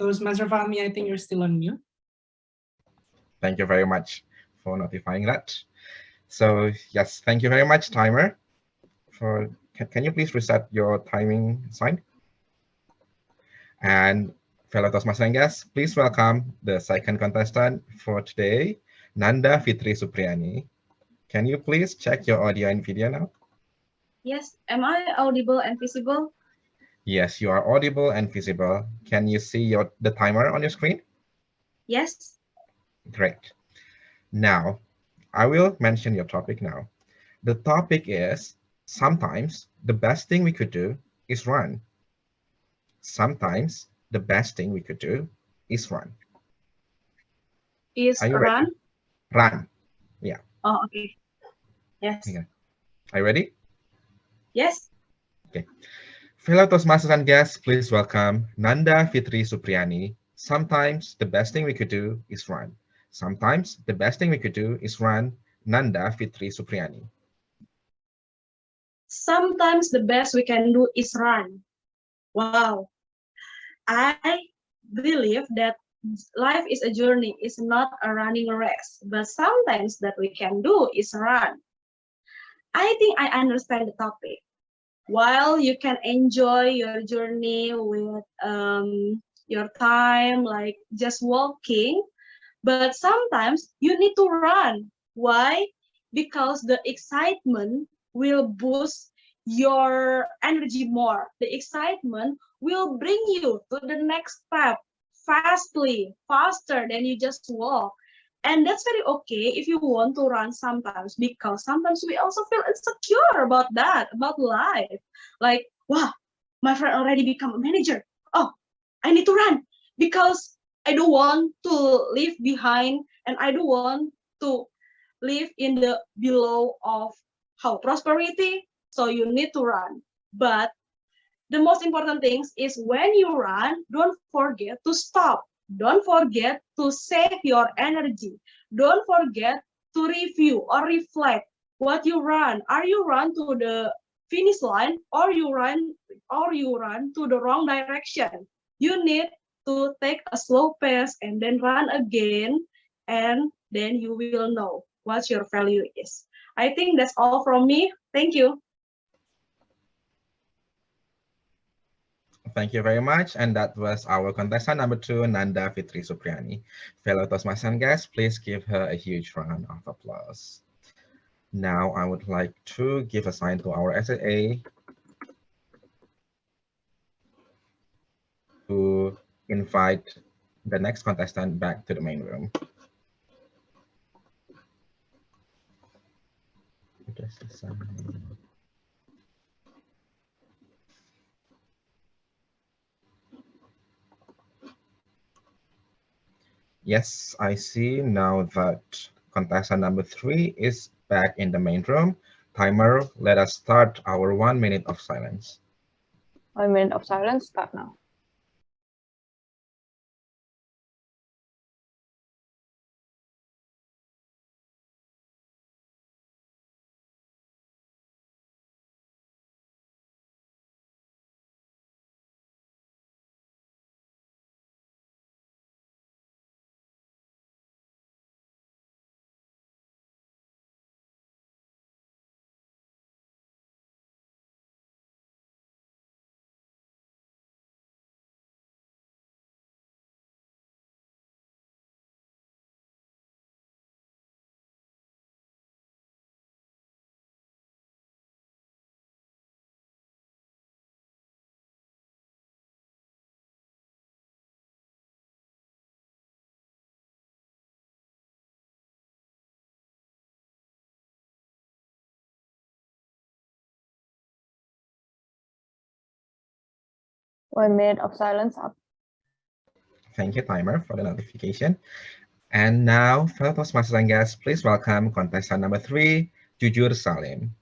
Toastmaster Fahmi, I think you're still on mute. Thank you very much for notifying that. So yes, thank you very much, timer. Can you please reset your timing sign? And fellow Toastmasters and guests, please welcome the second contestant for today, Nanda Fitri Supriyani. Can you please check your audio and video now? Yes, am I audible and visible? Yes, you are audible and visible. Can you see the timer on your screen? Yes. Great. Now, I will mention your topic now. The topic is sometimes the best thing we could do is run. Sometimes the best thing we could do is run. Is Are you run? ready? Run. Yeah. Oh, okay. Yes. Okay. Are you ready? Yes. Okay. Fellow Toastmasters and guests, please welcome Nanda Fitri Supriyani. Sometimes the best thing we could do is run. Sometimes the best thing we could do is run. Nanda Fitri Supriyani. Sometimes the best we can do is run. Wow. I believe that life is a journey, it's not a running race, but sometimes that we can do is run. I think I understand the topic. While you can enjoy your journey with your time, like just walking, but sometimes you need to run. Why? Because the excitement will boost your energy more. The excitement will bring you to the next step faster than you just walk. And that's very okay if you want to run sometimes, because sometimes we also feel insecure about that, about life. Like, wow, my friend already become a manager. Oh, I need to run because I don't want to leave behind, and I don't want to live in the below of how prosperity. So you need to run. But the most important thing is when you run, don't forget to stop. Don't forget to save your energy. Don't forget to review or reflect what you run. Are you run to the finish line, or you run to the wrong direction? You need to take a slow pace and then run again, and then you will know what your value is. I think that's all from me. Thank you. Thank you very much. And that was our contestant number 2, Nanda Fitri Supriyani. Fellow Toastmasters and guests, please give her a huge round of applause. Now I would like to give a sign to our SAA to invite the next contestant back to the main room. Just a second. Yes, I see now that contestant number 3 is back in the main room. Timer, let us start our 1 minute of silence. 1 minute of silence, start now. One minute of silence up. Thank you, Timer, for the notification. And now, fellow Toastmasters and guests, please welcome contestant number 3, Jujur Salim.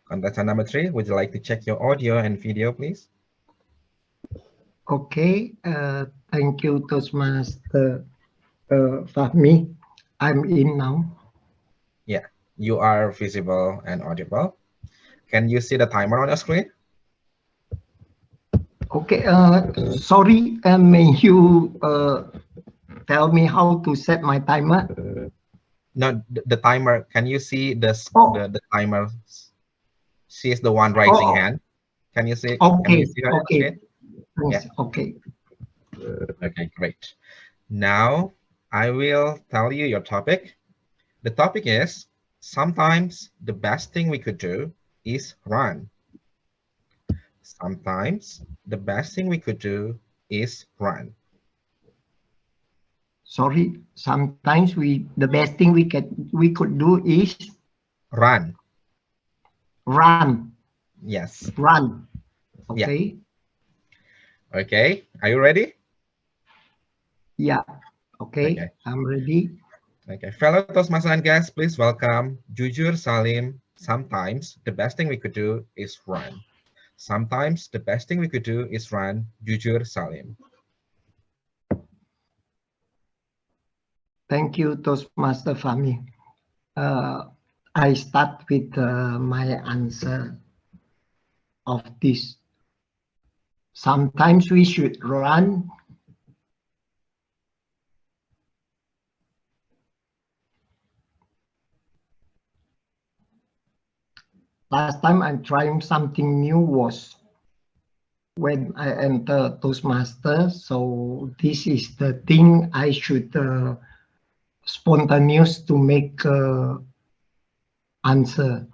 Contestant number 3, would you like to check your audio and video, please? Okay, thank you, Toastmaster Fahmi. I'm in now. Yeah, you are visible and audible. Can you see the timer on your screen? Okay, sorry, may you tell me how to set my timer? No, the timer. Can you see the timer? She is the one raising hand. Can you see? Okay, can you see her? okay. Yeah. Okay. Okay, great. Now I will tell you your topic. The topic is sometimes the best thing we could do is run. Sometimes the best thing we could do is run. sorry, sometimes the best thing we could do is run. Run. Yes. Run. Yeah. Okay. Okay. Are you ready? Yeah. Okay. Okay. I'm ready. Okay. Fellow Toastmasters and guests, please welcome Jujur Salim. Sometimes the best thing we could do is run. Sometimes the best thing we could do is run. Jujur Salim. Thank you, Toastmaster Fahmi. I start with my answer of this. Sometimes we should run. Last time I'm trying something new was when I enter Toastmaster. So this is the thing I should spontaneous to make answer.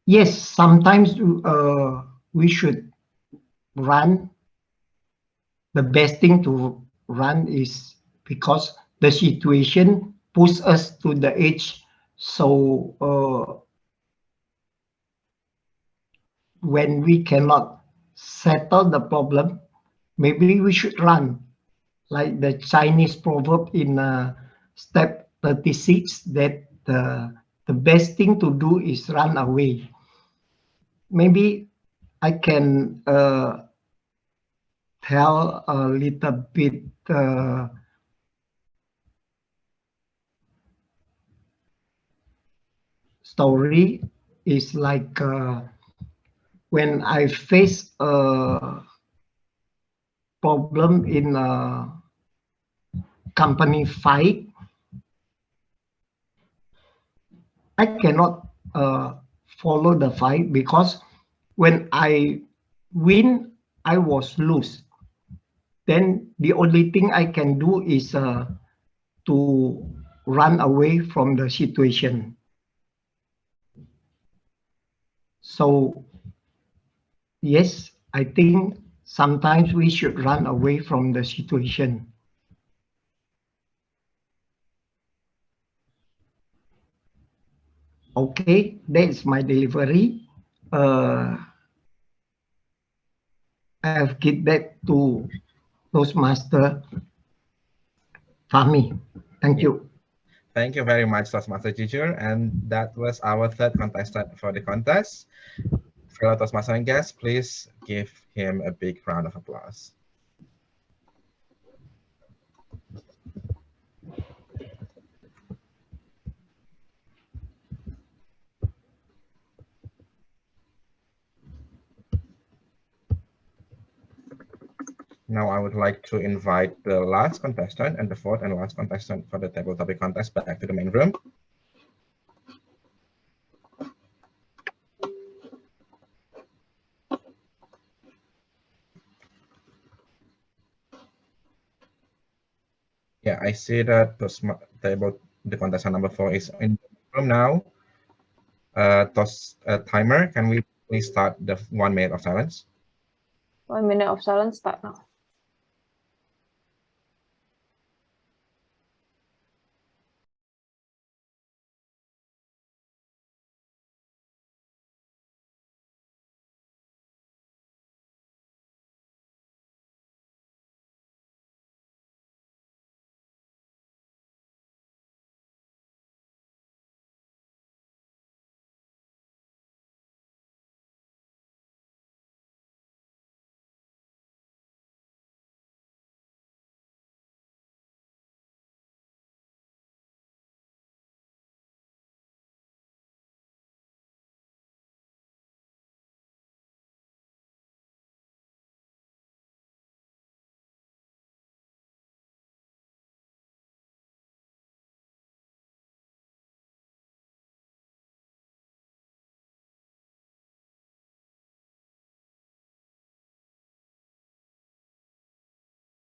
Yes, sometimes we should run. The best thing to run is because the situation pushes us to the edge. So when we cannot settle the problem, maybe we should run. Like the Chinese proverb in step 36 that the best thing to do is run away. Maybe I can tell a little bit story. Is like when I face a problem in a company fight, I cannot follow the fight because when I win, I was lose. Then the only thing I can do is to run away from the situation. So yes, I think sometimes we should run away from the situation. Okay, that's my delivery. I've give back to Toastmaster Fahmi. Thank you. Thank you very much, Toastmaster Jujur. And that was our third contestant for the contest. Fellow Toastmaster and guests, please give him a big round of applause. Now I would like to invite the last contestant and the fourth and last contestant for the table topic contest back to the main room. Yeah, I see that the contestant number 4 is in the room now. Timer, can we please start the 1 minute of silence? 1 minute of silence start now.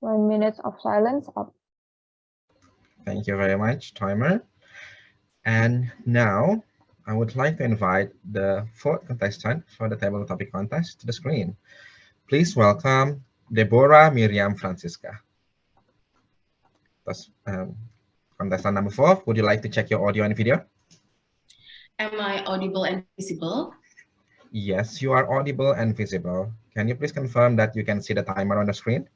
One minute of silence up. Thank you very much, Timer. And now I would like to invite the fourth contestant for the table topic contest to the screen. Please welcome Deborah Miriam Francisca. That's contestant number 4. Would you like to check your audio and video? Am I audible and visible? Yes, you are audible and visible. Can you please confirm that you can see the timer on the screen?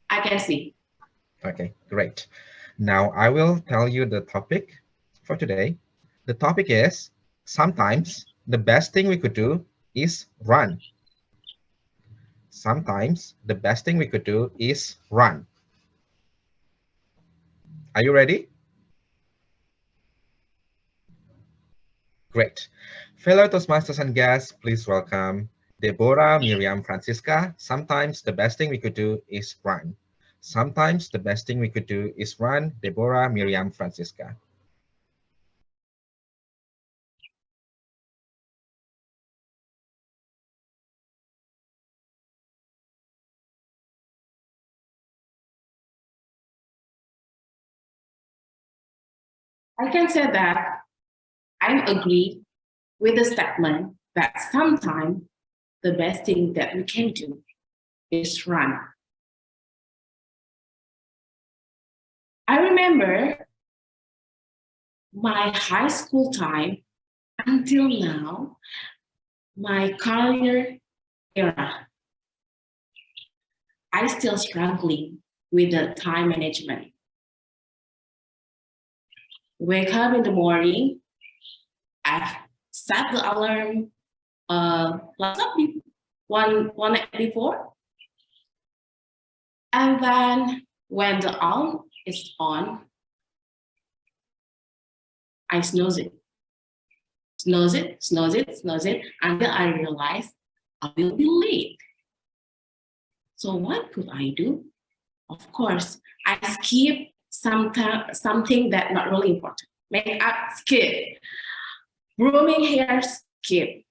I can see. Okay, great. Now I will tell you the topic for today. The topic is, sometimes the best thing we could do is run. Sometimes the best thing we could do is run. Are you ready? Great. Fellow Toastmasters and guests, please welcome Deborah Miriam Francisca. Sometimes the best thing we could do is run. Sometimes the best thing we could do is run. Deborah Miriam Francisca. I can say that I agree with the statement that sometimes the best thing that we can do is run. I remember my high school time until now, my career era. I still struggling with the time management. Wake up in the morning, I've set the alarm one night before. And then when the alarm is on, I snooze it. Snooze it, snooze it, snooze it, until I realize I will be late. So what could I do? Of course, I skip something that's not really important. Makeup, skip. Grooming hair, skip.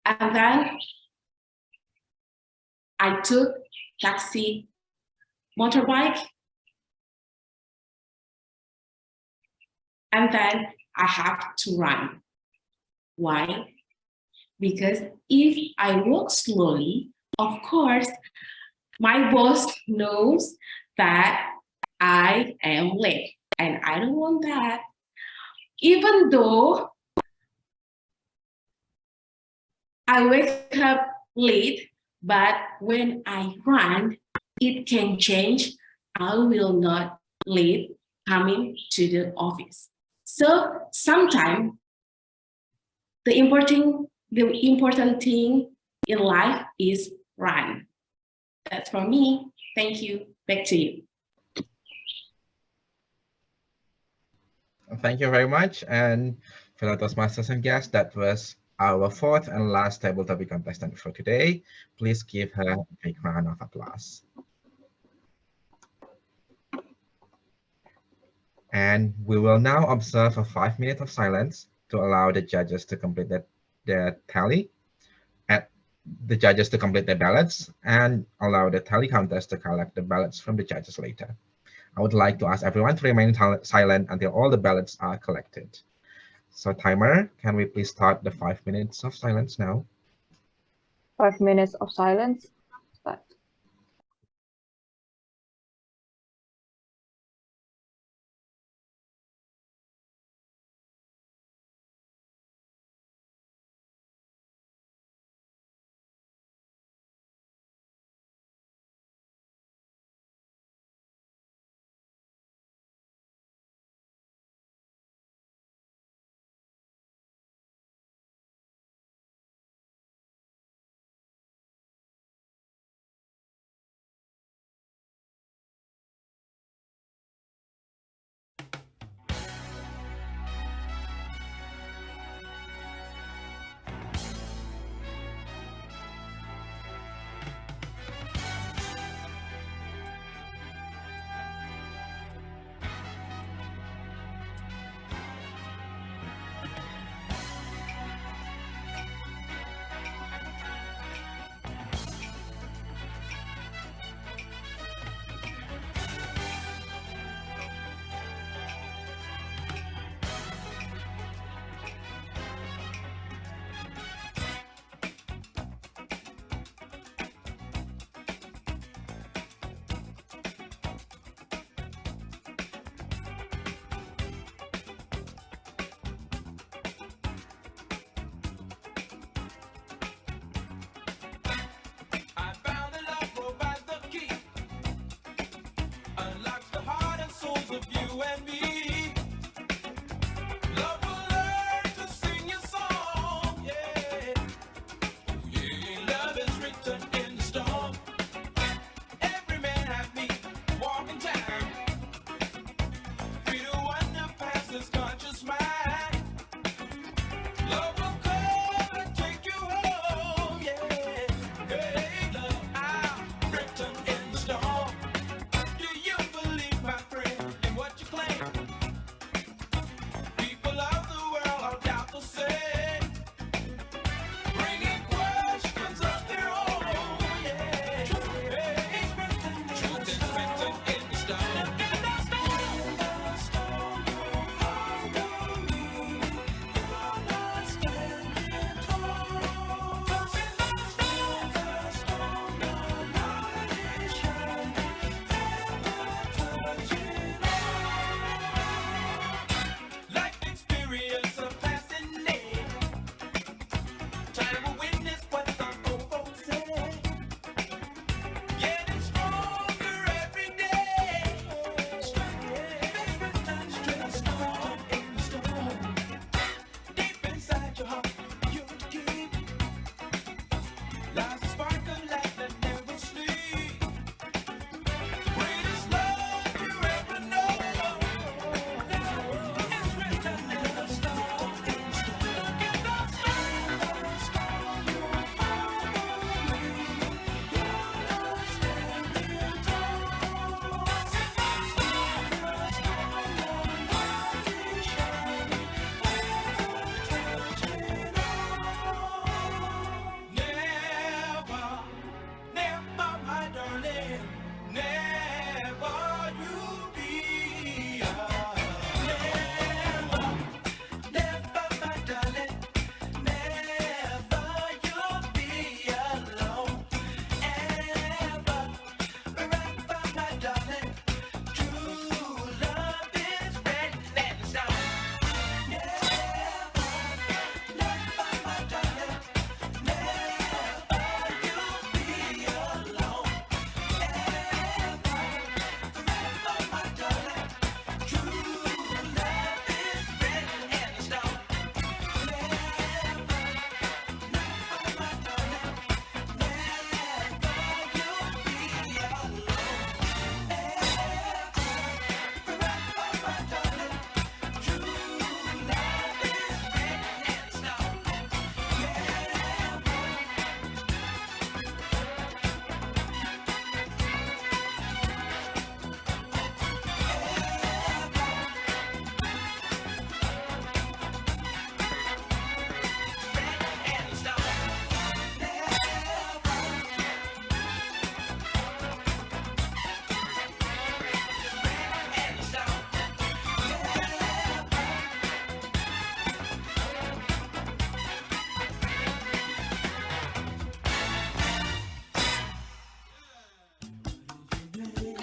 And then I took taxi, motorbike, and then I have to run. Why? Because if I walk slowly, of course, my boss knows that I am late, and I don't want that. Even though I wake up late, but when I run, it can change. I will not late coming to the office. So sometimes the important thing in life is run. That's for me. Thank you. Back to you. Thank you very much. And fellow Toastmasters and guests, that was our 4th and last table topic contestant for today. Please give her a big round of applause. And we will now observe a 5 minutes of silence to allow the judges to complete their tally, and the judges to complete their ballots, and allow the tally counters to collect the ballots from the judges later. I would like to ask everyone to remain silent until all the ballots are collected. So timer, can we please start the 5 minutes of silence now? 5 minutes of silence. Start.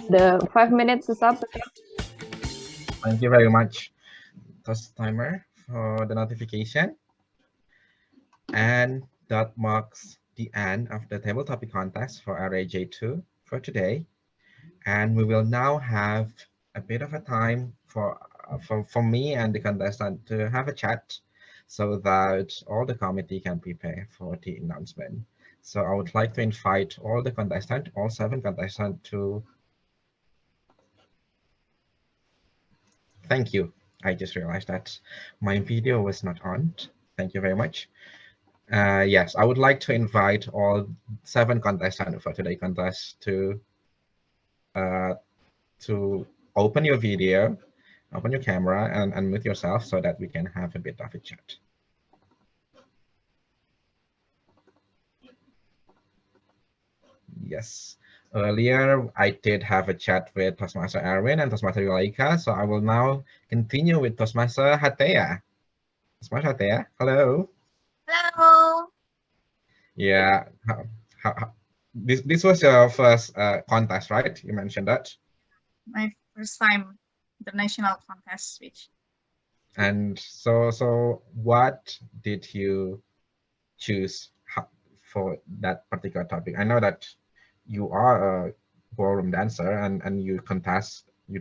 The 5 minutes is up. Thank you very much, Toast Timer, for the notification. And that marks the end of the table topic contest for Area J2 for today. And we will now have a bit of a time for me and the contestant to have a chat so that all the committee can prepare for the announcement. So I would like to invite all the contestants, all 7 contestants to... Thank you. I just realized that my video was not on. Thank you very much. Yes, I would like to invite all 7 contestants for today's contest to open your video, open your camera, and unmute yourself so that we can have a bit of a chat. Yes, earlier I did have a chat with Toastmaster Erwin and Toastmaster Yulaika, so I will now continue with Toastmaster Hatea. Toastmaster Hatea, hello. Hello. Yeah, this was your first contest, right? You mentioned that. My first time international contest speech. And so what did you choose for that particular topic? I know that you are a ballroom dancer and you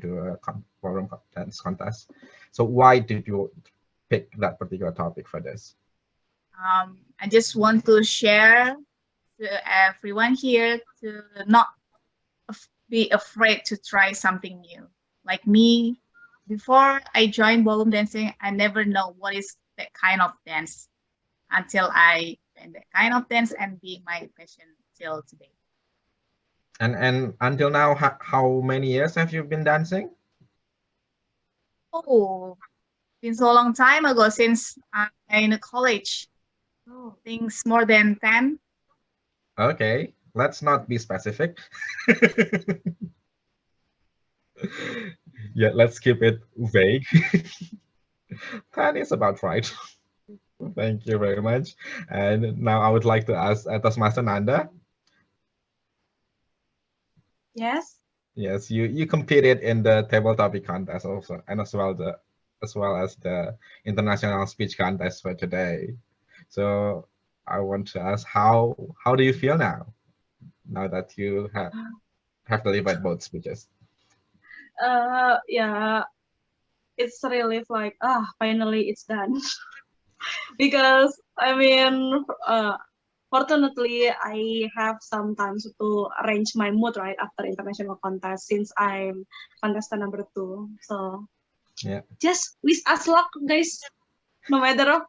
do a ballroom dance contest. So why did you pick that particular topic for this? I just want to share to everyone here to not be afraid to try something new. Like me, before I joined ballroom dancing, I never know what is that kind of dance until I learned that kind of dance and being my passion till today. And until now, how many years have you been dancing? Oh, been so long time ago since I'm in college. I think it's more than 10. Okay, let's not be specific. Yeah, let's keep it vague. 10 is about right. Thank you very much. And now I would like to ask Toastmaster Nanda. Yes. Yes, you competed in the table topic contest also, and as well as the international speech contest for today. So I want to ask, how do you feel now that you have delivered both speeches? Yeah, it's relief, like finally it's done. Because I mean, fortunately I have some time to arrange my mood right after international contest, since I'm contestant number 2. So yeah, just wish us luck, guys. No matter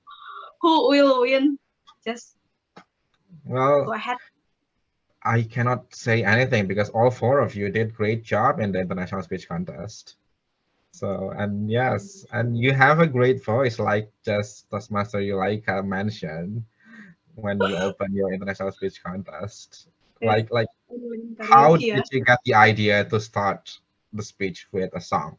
who will win, just well, go ahead. I cannot say anything because all 4 of you did great job in the international speech contest. So, and yes, and you have a great voice, like just Toastmaster Yulaika mentioned when you open your international speech contest. Like how did you get the idea to start the speech with a song?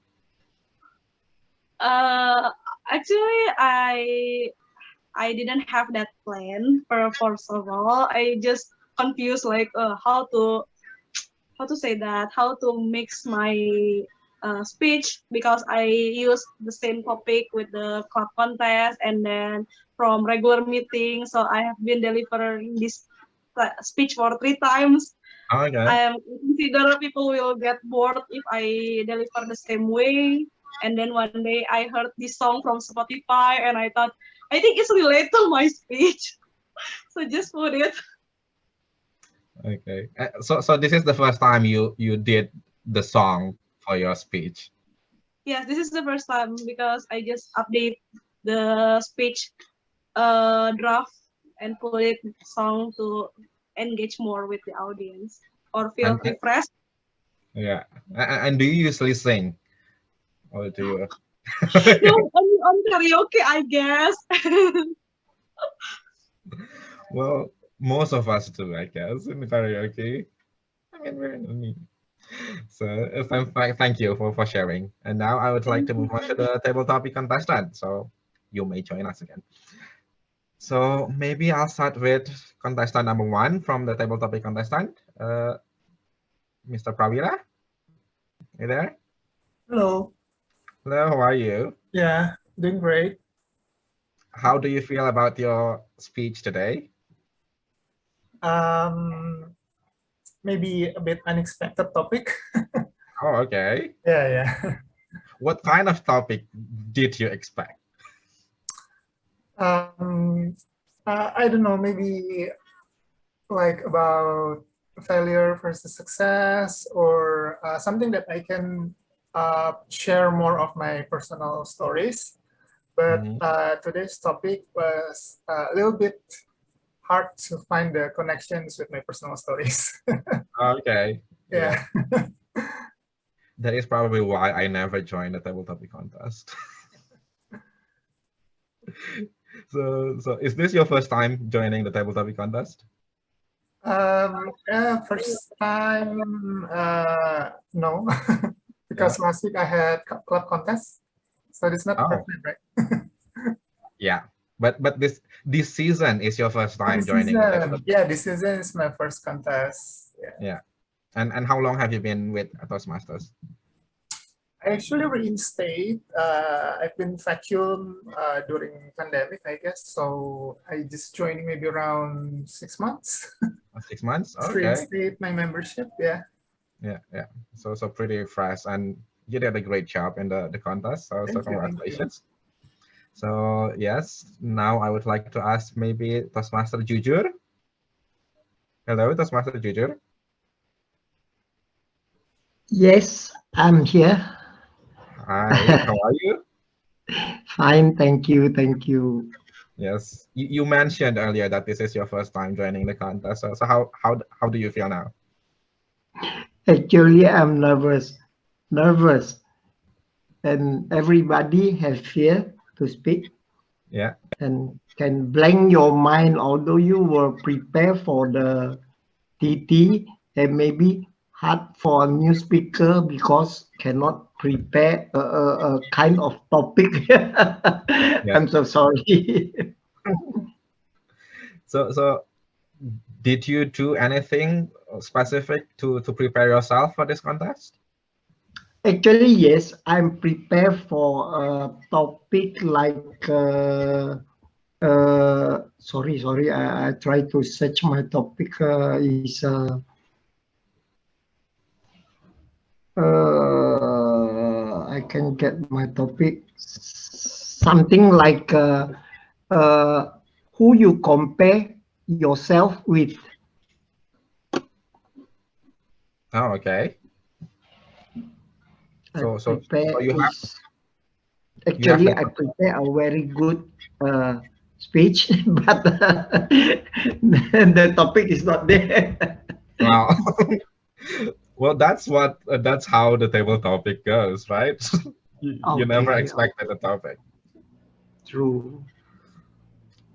Actually, I didn't have that plan. First of all, I just confused, like how to say that, how to mix my speech, because I use the same topic with the club contest and then from regular meeting. So I have been delivering this speech for 3 times. Okay. I consider people will get bored if I deliver the same way. And then one day I heard this song from Spotify and I thought, I think it's related to my speech. So just put it. Okay. So this is the first time you did the song for your speech? Yes, this is the first time because I just update the speech draft and put it song to engage more with the audience or feel refreshed. Yeah. And do you usually sing? Or do you? No, only on karaoke, I guess. Well, most of us do, I guess, in the karaoke. I mean, we're so thank you for sharing. And now I would like to move on to the table topic contestant. So you may join us again. So maybe I'll start with contestant number 1 from the table topic contestant, Mr. Prawira. You there? Hello. Hello, how are you? Yeah, doing great. How do you feel about your speech today? Maybe a bit unexpected topic. Oh, okay. Yeah. What kind of topic did you expect? I don't know, maybe like about failure versus success, or something that I can share more of my personal stories. But today's topic was a little bit hard to find the connections with my personal stories. Okay. Yeah. That is probably why I never joined the table topic contest. So is this your first time joining the table topic contest? Yeah, first time, no, because last week I had club contest, so it's not Oh. perfect, right? Yeah, but this season is your first time This joining the table season, topic. yeah, this season is my first contest. Yeah. And how long have you been with Toastmasters? I actually reinstate. I've been vacuum during pandemic, I guess. So I just joined maybe around 6 months. 6 months? To Okay. reinstate my membership, yeah. Yeah. So pretty fresh, and you did a great job in the contest. So Thank you. congratulations. So yes, now I would like to ask maybe Toastmaster Jujur. Hello, Toastmaster Jujur. Yes, I'm here. Hi, how are you? Fine, thank you. Yes, you mentioned earlier that this is your first time joining the contest. So how do you feel now? Actually, I'm nervous, and everybody has fear to speak. Yeah. And can blank your mind, although you were prepared for the TT, and maybe hard for a new speaker because cannot prepare a kind of topic. I'm so sorry. So did you do anything specific to prepare yourself for this contest? Actually, yes, I'm prepared for a topic like sorry, I try to search my topic is I can get my topic something like who you compare yourself with. Oh, okay. So you have Actually, I prepare a very good speech, but the topic is not there. Wow. Well, that's how the table topic goes, right? You never Okay. expected a topic. True.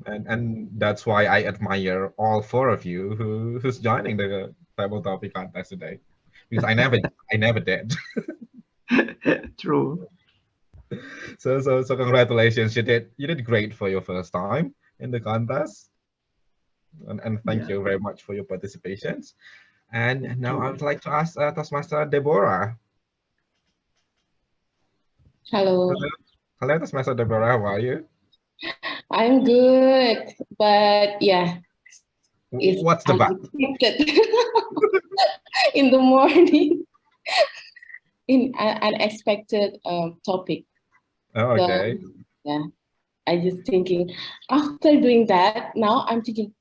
And that's why I admire all four of you who's joining the table topic contest today, because I never did. True. So congratulations, you did great for your first time in the contest, and thank you very much for your participations. And now I would like to ask Toastmaster Deborah. Hello. Hello, Toastmaster Deborah. How are you? I'm good, but yeah. What's the bad? In the morning, in an unexpected topic. Oh, okay. So, yeah, I just thinking after doing that. Now I'm thinking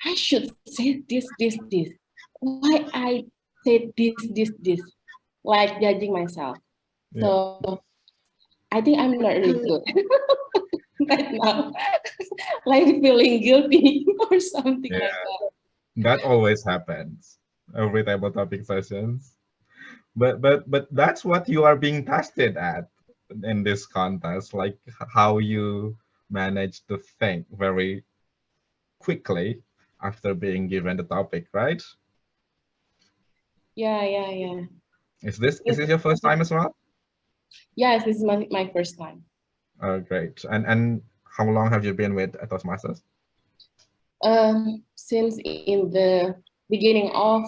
I should say this. Why I said this? Like judging myself. Yeah. So I think I'm not really good right now. Like feeling guilty or something like that. That always happens every table topic sessions. But that's what you are being tested at in this contest, like how you manage to think very quickly after being given the topic, right? Yeah. Is this your first time as well? Yes, this is my first time. Oh, great. And how long have you been with Toastmasters? Since in the beginning of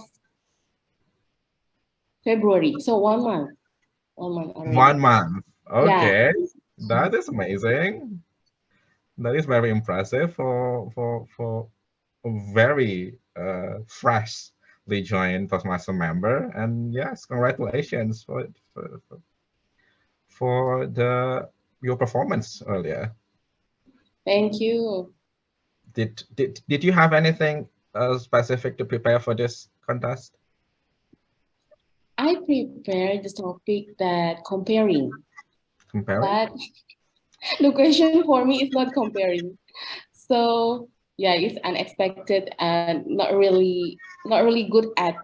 February. So 1 month. 1 month already. 1 month. Yeah. Okay, that is amazing. That is very impressive for a very freshly joined Toastmaster member. And yes, congratulations for your performance earlier. Thank you. Did you have anything specific to prepare for this contest? I prepared the topic that comparing, Comparing? but the question for me is not comparing. So yeah, it's unexpected and not really good at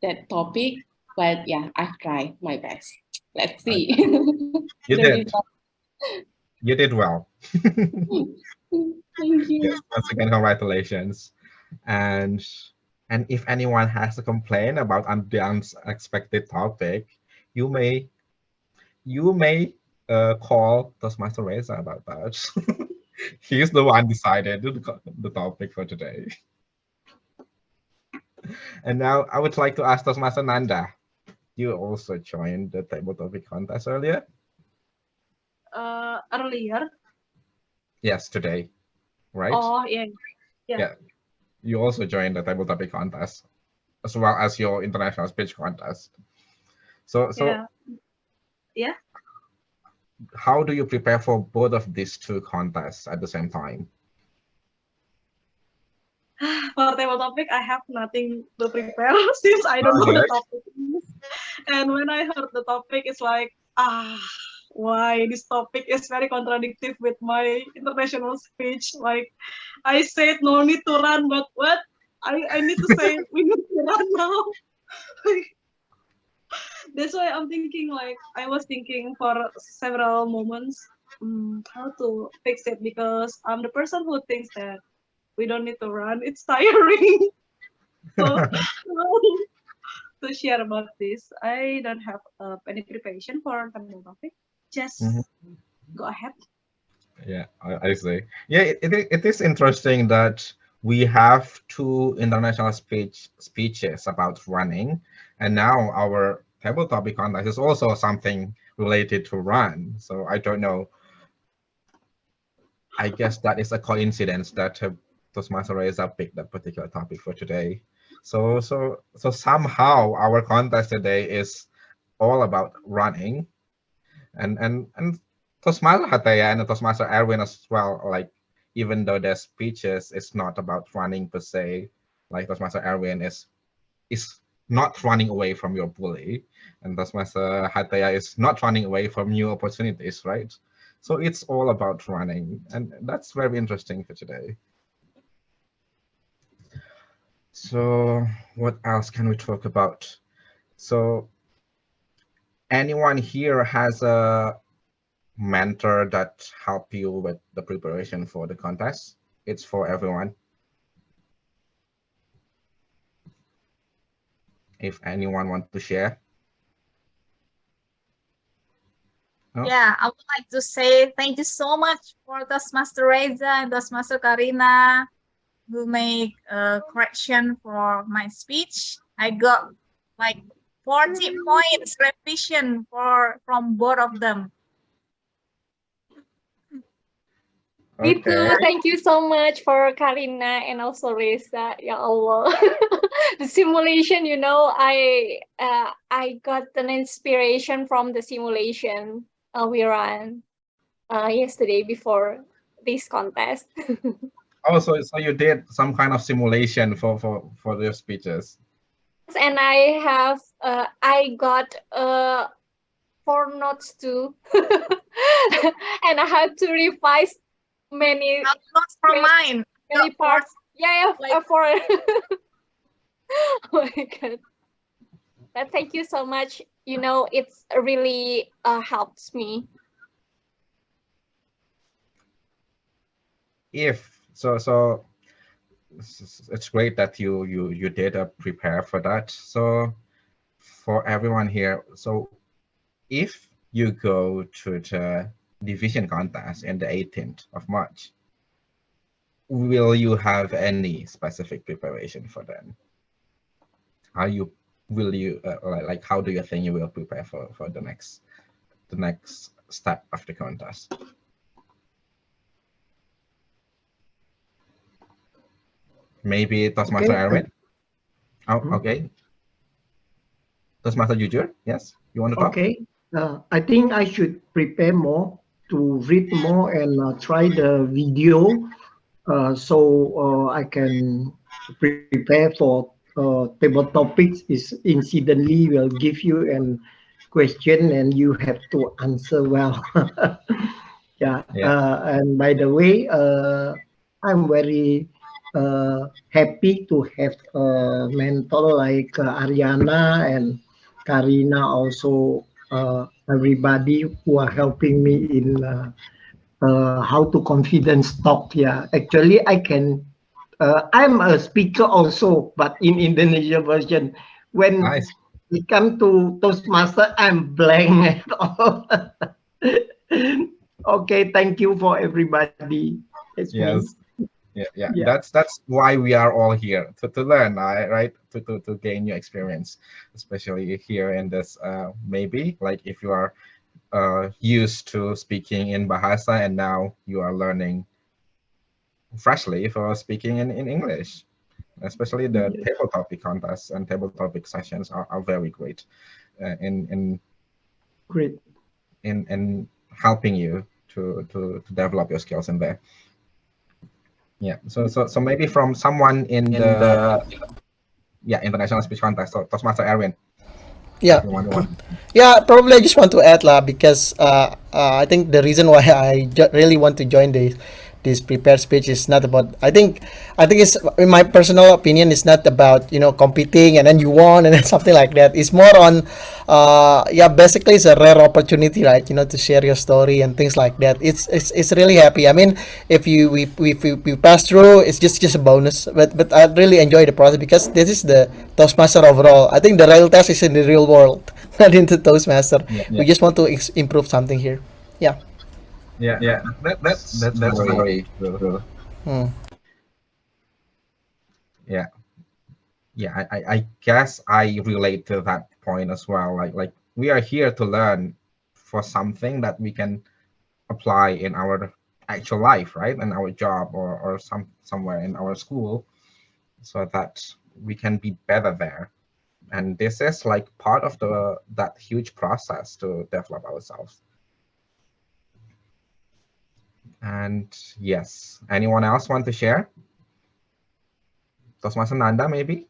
that topic. But yeah, I've tried my best. Let's see. You the did. result. You did well. Thank you. Yes, once again, congratulations. And if anyone has a complaint about the unexpected topic, you may call Toastmaster Reza about that. He's the one decided the topic for today. And now I would like to ask Toastmaster Nanda. You also joined the table topic contest earlier? Earlier. Yes, today, right? Oh, yeah. Yeah. You also joined the table topic contest, as well as your international speech contest. So Yeah. How do you prepare for both of these two contests at the same time? For table topic, I have nothing to prepare since I don't know the topic. And when I heard the topic, it's like, why this topic is very contradictory with my international speech. Like, I said no need to run, but what? I need to say we need to run now. That's why I'm thinking, like, I was thinking for several moments how to fix it, because I'm the person who thinks that we don't need to run. It's tiring. So to share about this, I don't have any preparation for the topic. Just go ahead. Yeah, I see. Yeah, it is interesting that we have two international speeches about running, and now our table topic contest is also something related to run. So I don't know. I guess that is a coincidence that Toastmaster Reza picked that particular topic for today. So somehow our contest today is all about running, and Toastmaster Hataya and Toastmaster Erwin as well. Like, even though their speeches is not about running per se, like Toastmaster Erwin is not running away from your bully, and Toastmaster Hataya is not running away from new opportunities, right? So it's all about running, and that's very interesting for today. So what else can we talk about? So anyone here has a mentor that help you with the preparation for the contest? It's for everyone. If anyone wants to share. No? Yeah, I would like to say thank you so much for Toastmaster Reza and Toastmaster Karina, who make a correction for my speech. I got like 40 points revision from both of them. Me too. Thank you so much for Karina and also Reza. Ya Allah. The simulation, you know, I got an inspiration from the simulation we ran yesterday before this contest. Oh, so you did some kind of simulation for your speeches. And I have I got 4 notes too, and I had to revise many notes from mine. Many parts. Yeah, like, for. Oh my God. But thank you so much. You know, it's really helps me. So it's great that you did prepare for that. So for everyone here, so if you go to the division contest in the 18th of March, will you have any specific preparation for them? will you like how do you think you will prepare for the next step of the contest? Maybe Toastmaster Erwin? Oh, okay. Toastmaster Jujur, yes, you want to talk? Okay, I think I should prepare more to read more and try the video so I can prepare for table topics. Is incidentally will give you an question and you have to answer well. Yeah. And by the way, I'm very happy to have a mentor like Ariana and Karina, also everybody who are helping me in how to confidence talk. Yeah, actually I can. I'm a speaker also, but in Indonesia version. When it comes to Toastmaster, I'm blank at all. Okay, thank you for everybody. It's Yes. me. Yeah. That's why we are all here to learn, right? To gain new experience, especially here in this maybe like if you are used to speaking in Bahasa and now you are learning freshly for speaking in English. Especially the table topic contests and table topic sessions are very great in helping you to develop your skills in there. Yeah, so maybe from someone in the international speech contest, so Toastmaster Erwin. Yeah. Yeah, probably I just want to add because I think the reason why I really want to join this prepared speech is not about I think it's in my personal opinion it's not about competing and then you won and then something like that. It's more on basically it's a rare opportunity, right, to share your story and things like that. It's really happy. I mean, if we pass through, it's just a bonus, but I really enjoy the process because this is the Toastmaster overall. I think the real test is in the real world, not into Toastmaster. We just want to improve something here. Yeah. That's very true. Yeah, I guess I relate to that point as well. Like we are here to learn for something that we can apply in our actual life, right, in our job or somewhere in our school, so that we can be better there. And this is like part of that huge process to develop ourselves. And yes, anyone else want to share? Toastmaster Nanda, maybe?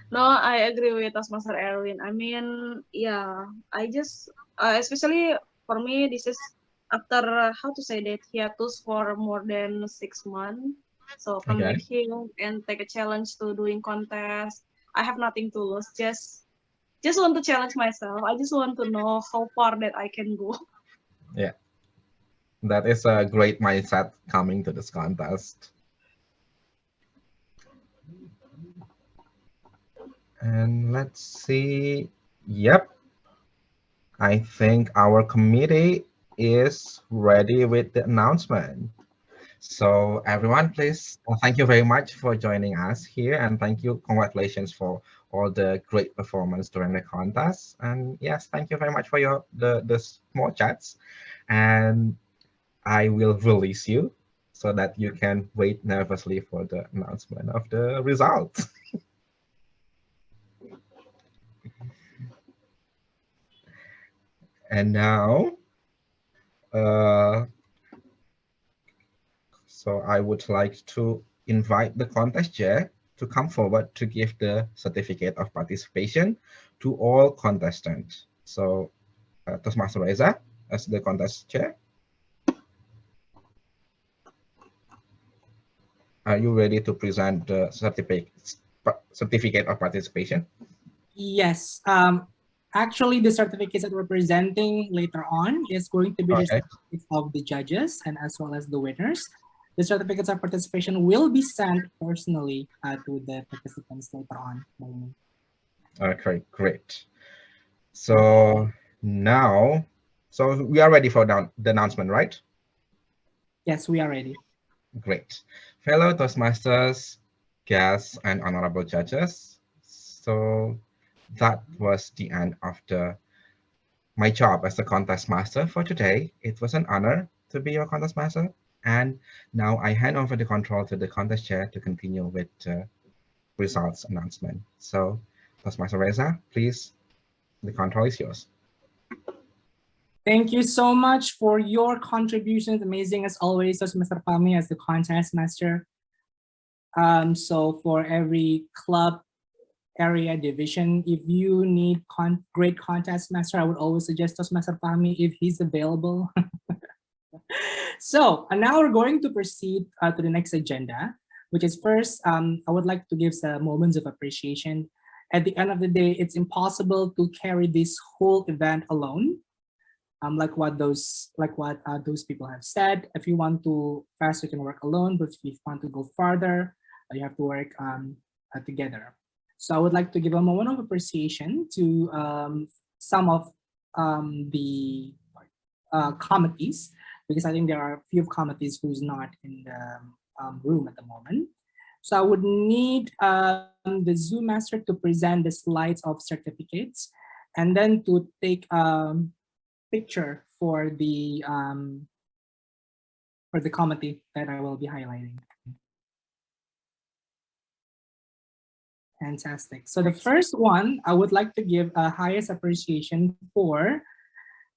No, I agree with Toastmaster Erwin. I mean, yeah, I just, especially for me, this is after, how to say that, hiatus for more than 6 months. So come back here and take a challenge to doing contest. I have nothing to lose. Just want to challenge myself. I just want to know how far that I can go. Yeah, that is a great mindset coming to this contest. And let's see. Yep, I think our committee is ready with the announcement. So everyone, please, thank you very much for joining us here, and thank you, congratulations for all the great performance during the contest. And yes, thank you very much for the small chats. And I will release you so that you can wait nervously for the announcement of the results. And now, so I would like to invite the contest chair to come forward to give the certificate of participation to all contestants. So, Toastmaster Reza, as the contest chair. Are you ready to present the certificate of participation? Yes. Actually, the certificates that we're presenting later on is going to be the certificates of the judges and as well as the winners. The certificates of participation will be sent personally to the participants later on. Okay, great. So now, so we are ready for the announcement, right? Yes, we are ready. Great. Fellow Toastmasters, guests, and honorable judges. So that was the end of my job as a contest master for today. It was an honor to be your contest master. And now I hand over the control to the contest chair to continue with results announcement. So Toastmaster Reza, please, the control is yours. Thank you so much for your contributions. Amazing as always, Mr. Fahmi as the contest master. So for every club, area, division, if you need great contest master, I would always suggest Mr. Fahmi if he's available. So now we're going to proceed to the next agenda, which is first, I would like to give some moments of appreciation. At the end of the day, it's impossible to carry this whole event alone. Like what those people have said. If you want to fast, you can work alone, but if you want to go farther, you have to work together. So I would like to give a moment of appreciation to some of the committees, because I think there are a few committees who's not in the room at the moment. So I would need the Zoom master to present the slides of certificates, and then to take picture for the committee that I will be highlighting. Fantastic. So the first one, I would like to give a highest appreciation for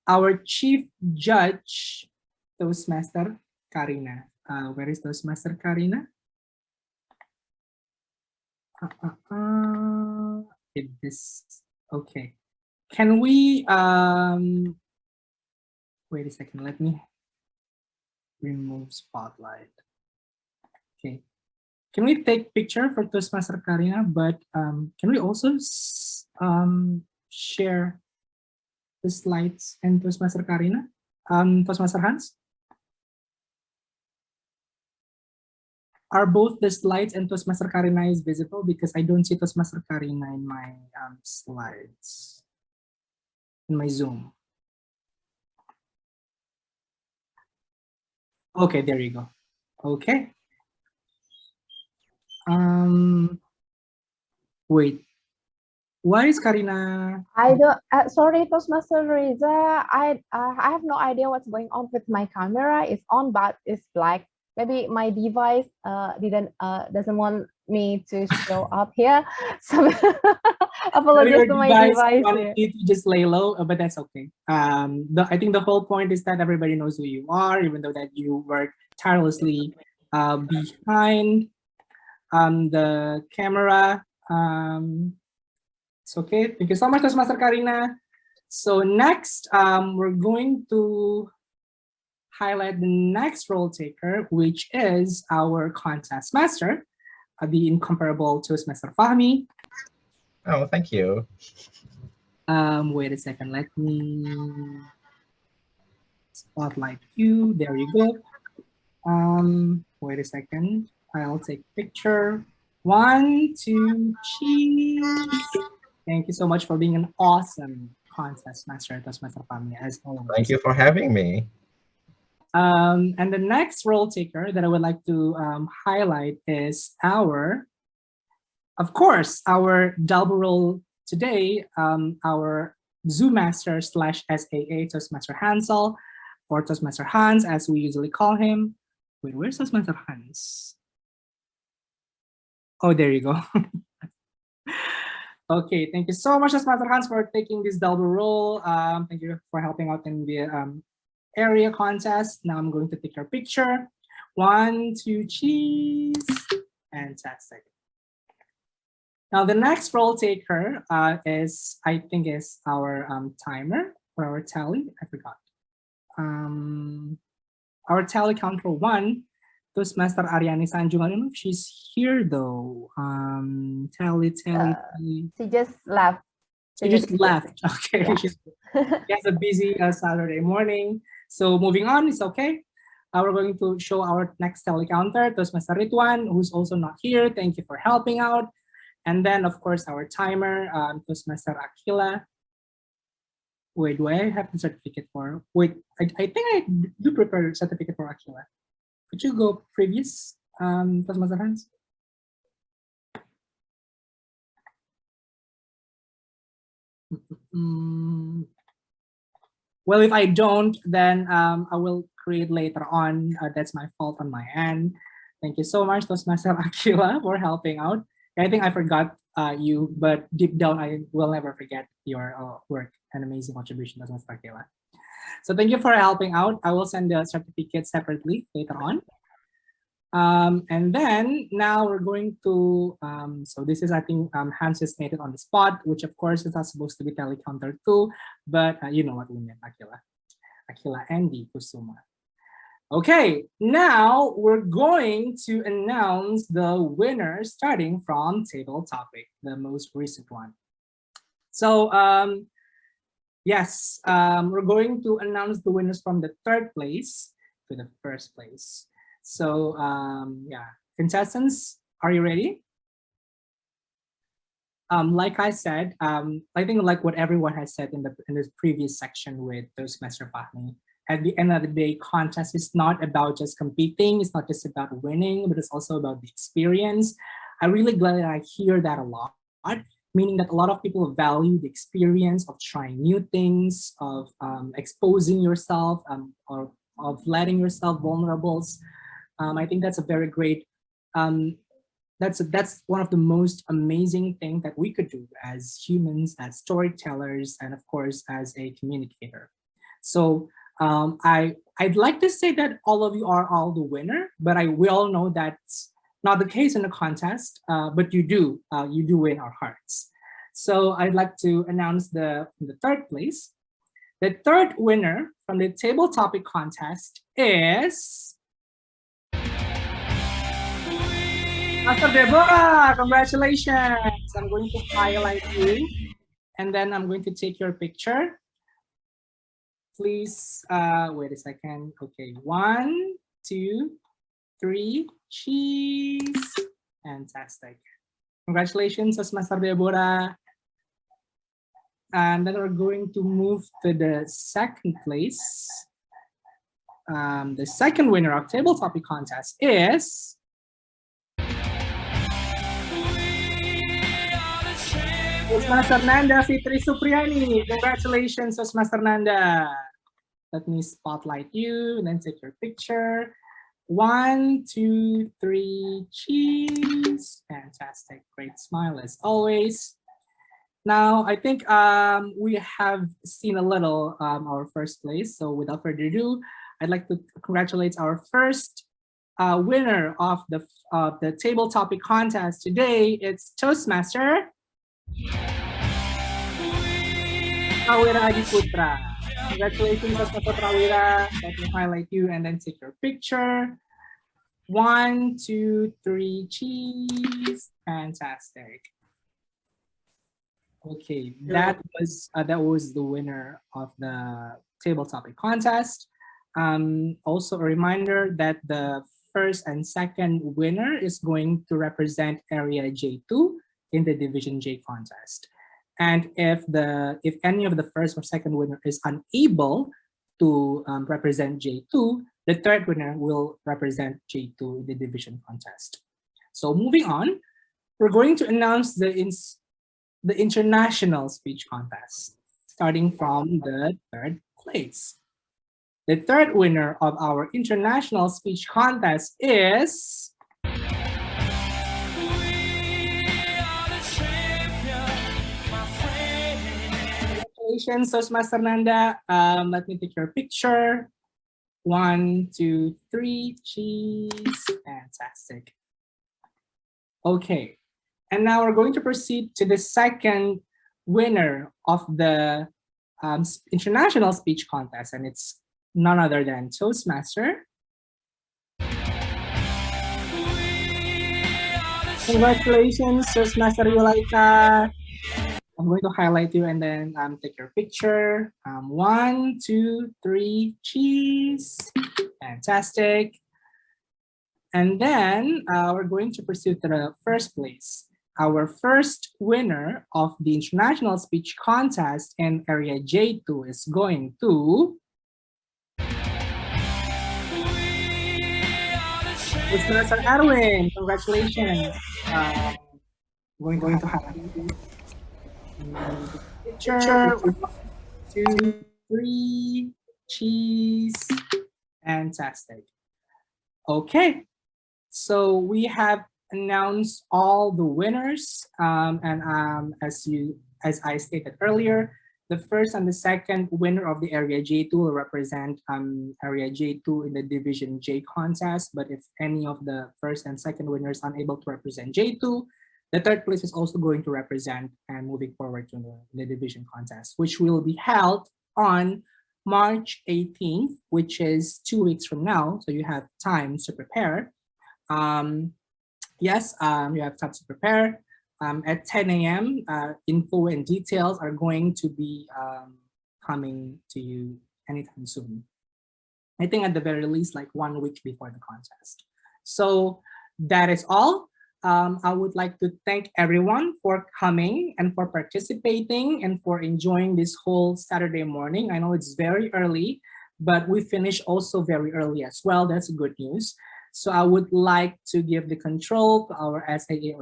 our Chief Judge, Toastmaster Karina. Where is Toastmaster Karina? Okay. Can we, wait a second, let me remove spotlight. Okay. Can we take picture for Toastmaster Karina, but can we also share the slides and Toastmaster Karina? Toastmaster Hans? Are both the slides and Toastmaster Karina is visible? Because I don't see Toastmaster Karina in my slides, in my Zoom. Okay, there you go. Okay. Wait, why is Karina? I don't. Sorry, Toastmaster Reza. I have no idea what's going on with my camera. It's on, but it's black. Maybe my device doesn't want me to show up here. So apologies to my device. You to just lay low, but that's okay. I think the whole point is that everybody knows who you are, even though that you work tirelessly behind the camera. It's okay. Thank you so much, Toastmaster Karina. So next, we're going to highlight the next role taker, which is our contest master, the incomparable Toastmaster Fahmi. Oh, thank you. Wait a second, let me spotlight you. There you go. Wait a second, I'll take picture. 1, 2, cheese. Thank you so much for being an awesome contest master, Toastmaster Fahmi, as always. Thank you for having me. And the next role taker that I would like to highlight is of course, our double role today, our Zoom master / SAA, Toastmaster Hansel, or Toastmaster Hans, as we usually call him. Wait, where's Toastmaster Hans? Oh, there you go. Okay, thank you so much, Toastmaster Hans, for taking this double role. Thank you for helping out in the area contest. Now I'm going to take your picture. 1, 2, cheese. Fantastic. Now the next role taker is our timer or our tally. I forgot. Our tally counter 1, Toastmaster Aryani Sanjung. I don't know if she's here though. Tally. She just left. She just left. Okay. Yeah. She has a busy Saturday morning. So moving on, it's okay. We're going to show our next tally counter, Toastmaster Ritwan, who's also not here. Thank you for helping out. And then, of course, our timer, Toastmaster Akila. Wait, do I have the certificate for? Wait, I think I do prepare a certificate for Akila. Could you go previous, Toastmaster Hans? Well, if I don't, then I will create later on. That's my fault on my end. Thank you so much, Toastmaster Aquila, for helping out. I think I forgot you, but deep down, I will never forget your work and amazing contribution, Toastmaster Aquila. So thank you for helping out. I will send the certificate separately later on. And then now we're going to, so this is, I think, Hans just made it on the spot, which of course is not supposed to be telecounter too, but you know what we meant, Aquila Andy Kusuma. Okay, now we're going to announce the winner starting from table topic, the most recent one. So yes, we're going to announce the winners from the 3rd place to the 1st place. So yeah, contestants, are you ready? Like I said, I think like what everyone has said in the previous section with Toastmaster Fahmi, at the end of the day, contest is not about just competing. It's not just about winning, but it's also about the experience. I'm really glad that I hear that a lot, meaning that a lot of people value the experience of trying new things, of exposing yourself, or of letting yourself vulnerables. I think that's a very great, that's one of the most amazing things that we could do as humans, as storytellers, and of course, as a communicator. So I'd like to say that all of you are all the winner, but we all know that's not the case in the contest, but you do win our hearts. So I'd like to announce the 3rd place. The 3rd winner from the table topic contest is Master Deborah. Congratulations. I'm going to highlight you and then I'm going to take your picture. Please wait a second. Okay, 1, 2, 3, cheese. Fantastic. Congratulations, Master Deborah. And then we're going to move to the 2nd place. The 2nd winner of table topic contest is Toastmaster Nanda Fitri Supriyani. Congratulations, Toastmaster Nanda. Let me spotlight you and then take your picture. 1, 2, 3, cheese. Fantastic. Great smile as always. Now, I think we have seen a little our 1st place. So without further ado, I'd like to congratulate our 1st winner of the table topic contest today. It's Toastmaster Prawira Adiputra. Congratulations, Toastmaster Prawira. Let me highlight you and then take your picture. 1, 2, 3, cheese. Fantastic. Okay, that was the winner of the table topic contest. Also a reminder that the 1st and 2nd winner is going to represent area J2 in the Division J contest. And if any of the 1st or 2nd winner is unable to represent J2, the 3rd winner will represent J2 in the division contest. So moving on, we're going to announce the international speech contest, starting from the 3rd place. The 3rd winner of our international speech contest is Congratulations, Toastmaster Nanda. Let me take your picture. 1, 2, 3, cheese. Fantastic. Okay. And now we're going to proceed to the 2nd winner of the international speech contest, and it's none other than Toastmaster. Congratulations, Toastmaster Yulaika. I'm going to highlight you and then take your picture. 1, 2, 3, cheese. Fantastic. And then we're going to proceed to the 1st place. Our 1st winner of the international speech contest in area J2 is going to Toastmaster Edwin. Congratulations. We're going to highlight you. picture. 1, 2, 3, cheese. Fantastic. Okay, so we have announced all the winners, as I stated earlier, the first and the second winner of the Area J2 will represent Area J2 in the Division J contest. But if any of the first and second winners unable to represent J2, the third place is also going to represent and moving forward to the division contest, which will be held on March 18th, which is 2 weeks from now. So you have time to prepare. Yes, you have time to prepare. At 10 a.m., info and details are going to be coming to you anytime soon. I think at the very least, like 1 week before the contest. So that is all. I would like to thank everyone for coming and for participating and for enjoying this whole Saturday morning. I know it's very early, but we finish also very early as well. That's good news. So I would like to give the control to our SAA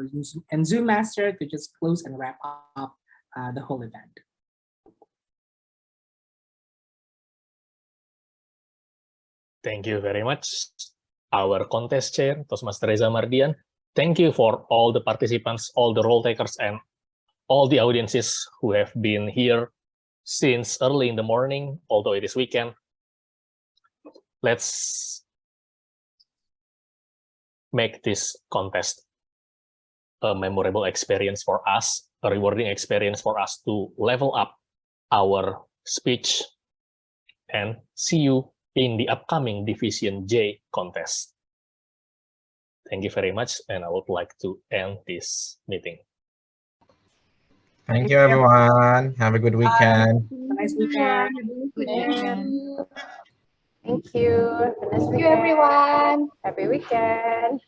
and Zoom master to just close and wrap up the whole event. Thank you very much, our contest chair, Toastmaster Reza Mardian. Thank you for all the participants, all the role takers, and all the audiences who have been here since early in the morning, although it is weekend. Let's make this contest a memorable experience for us, a rewarding experience for us to level up our speech, and see you in the upcoming Division J contest. Thank you very much, and I would like to end this meeting. Thank you, everyone. Have a good weekend. Nice weekend. Thank you. Have a nice Thank you, everyone. Happy weekend.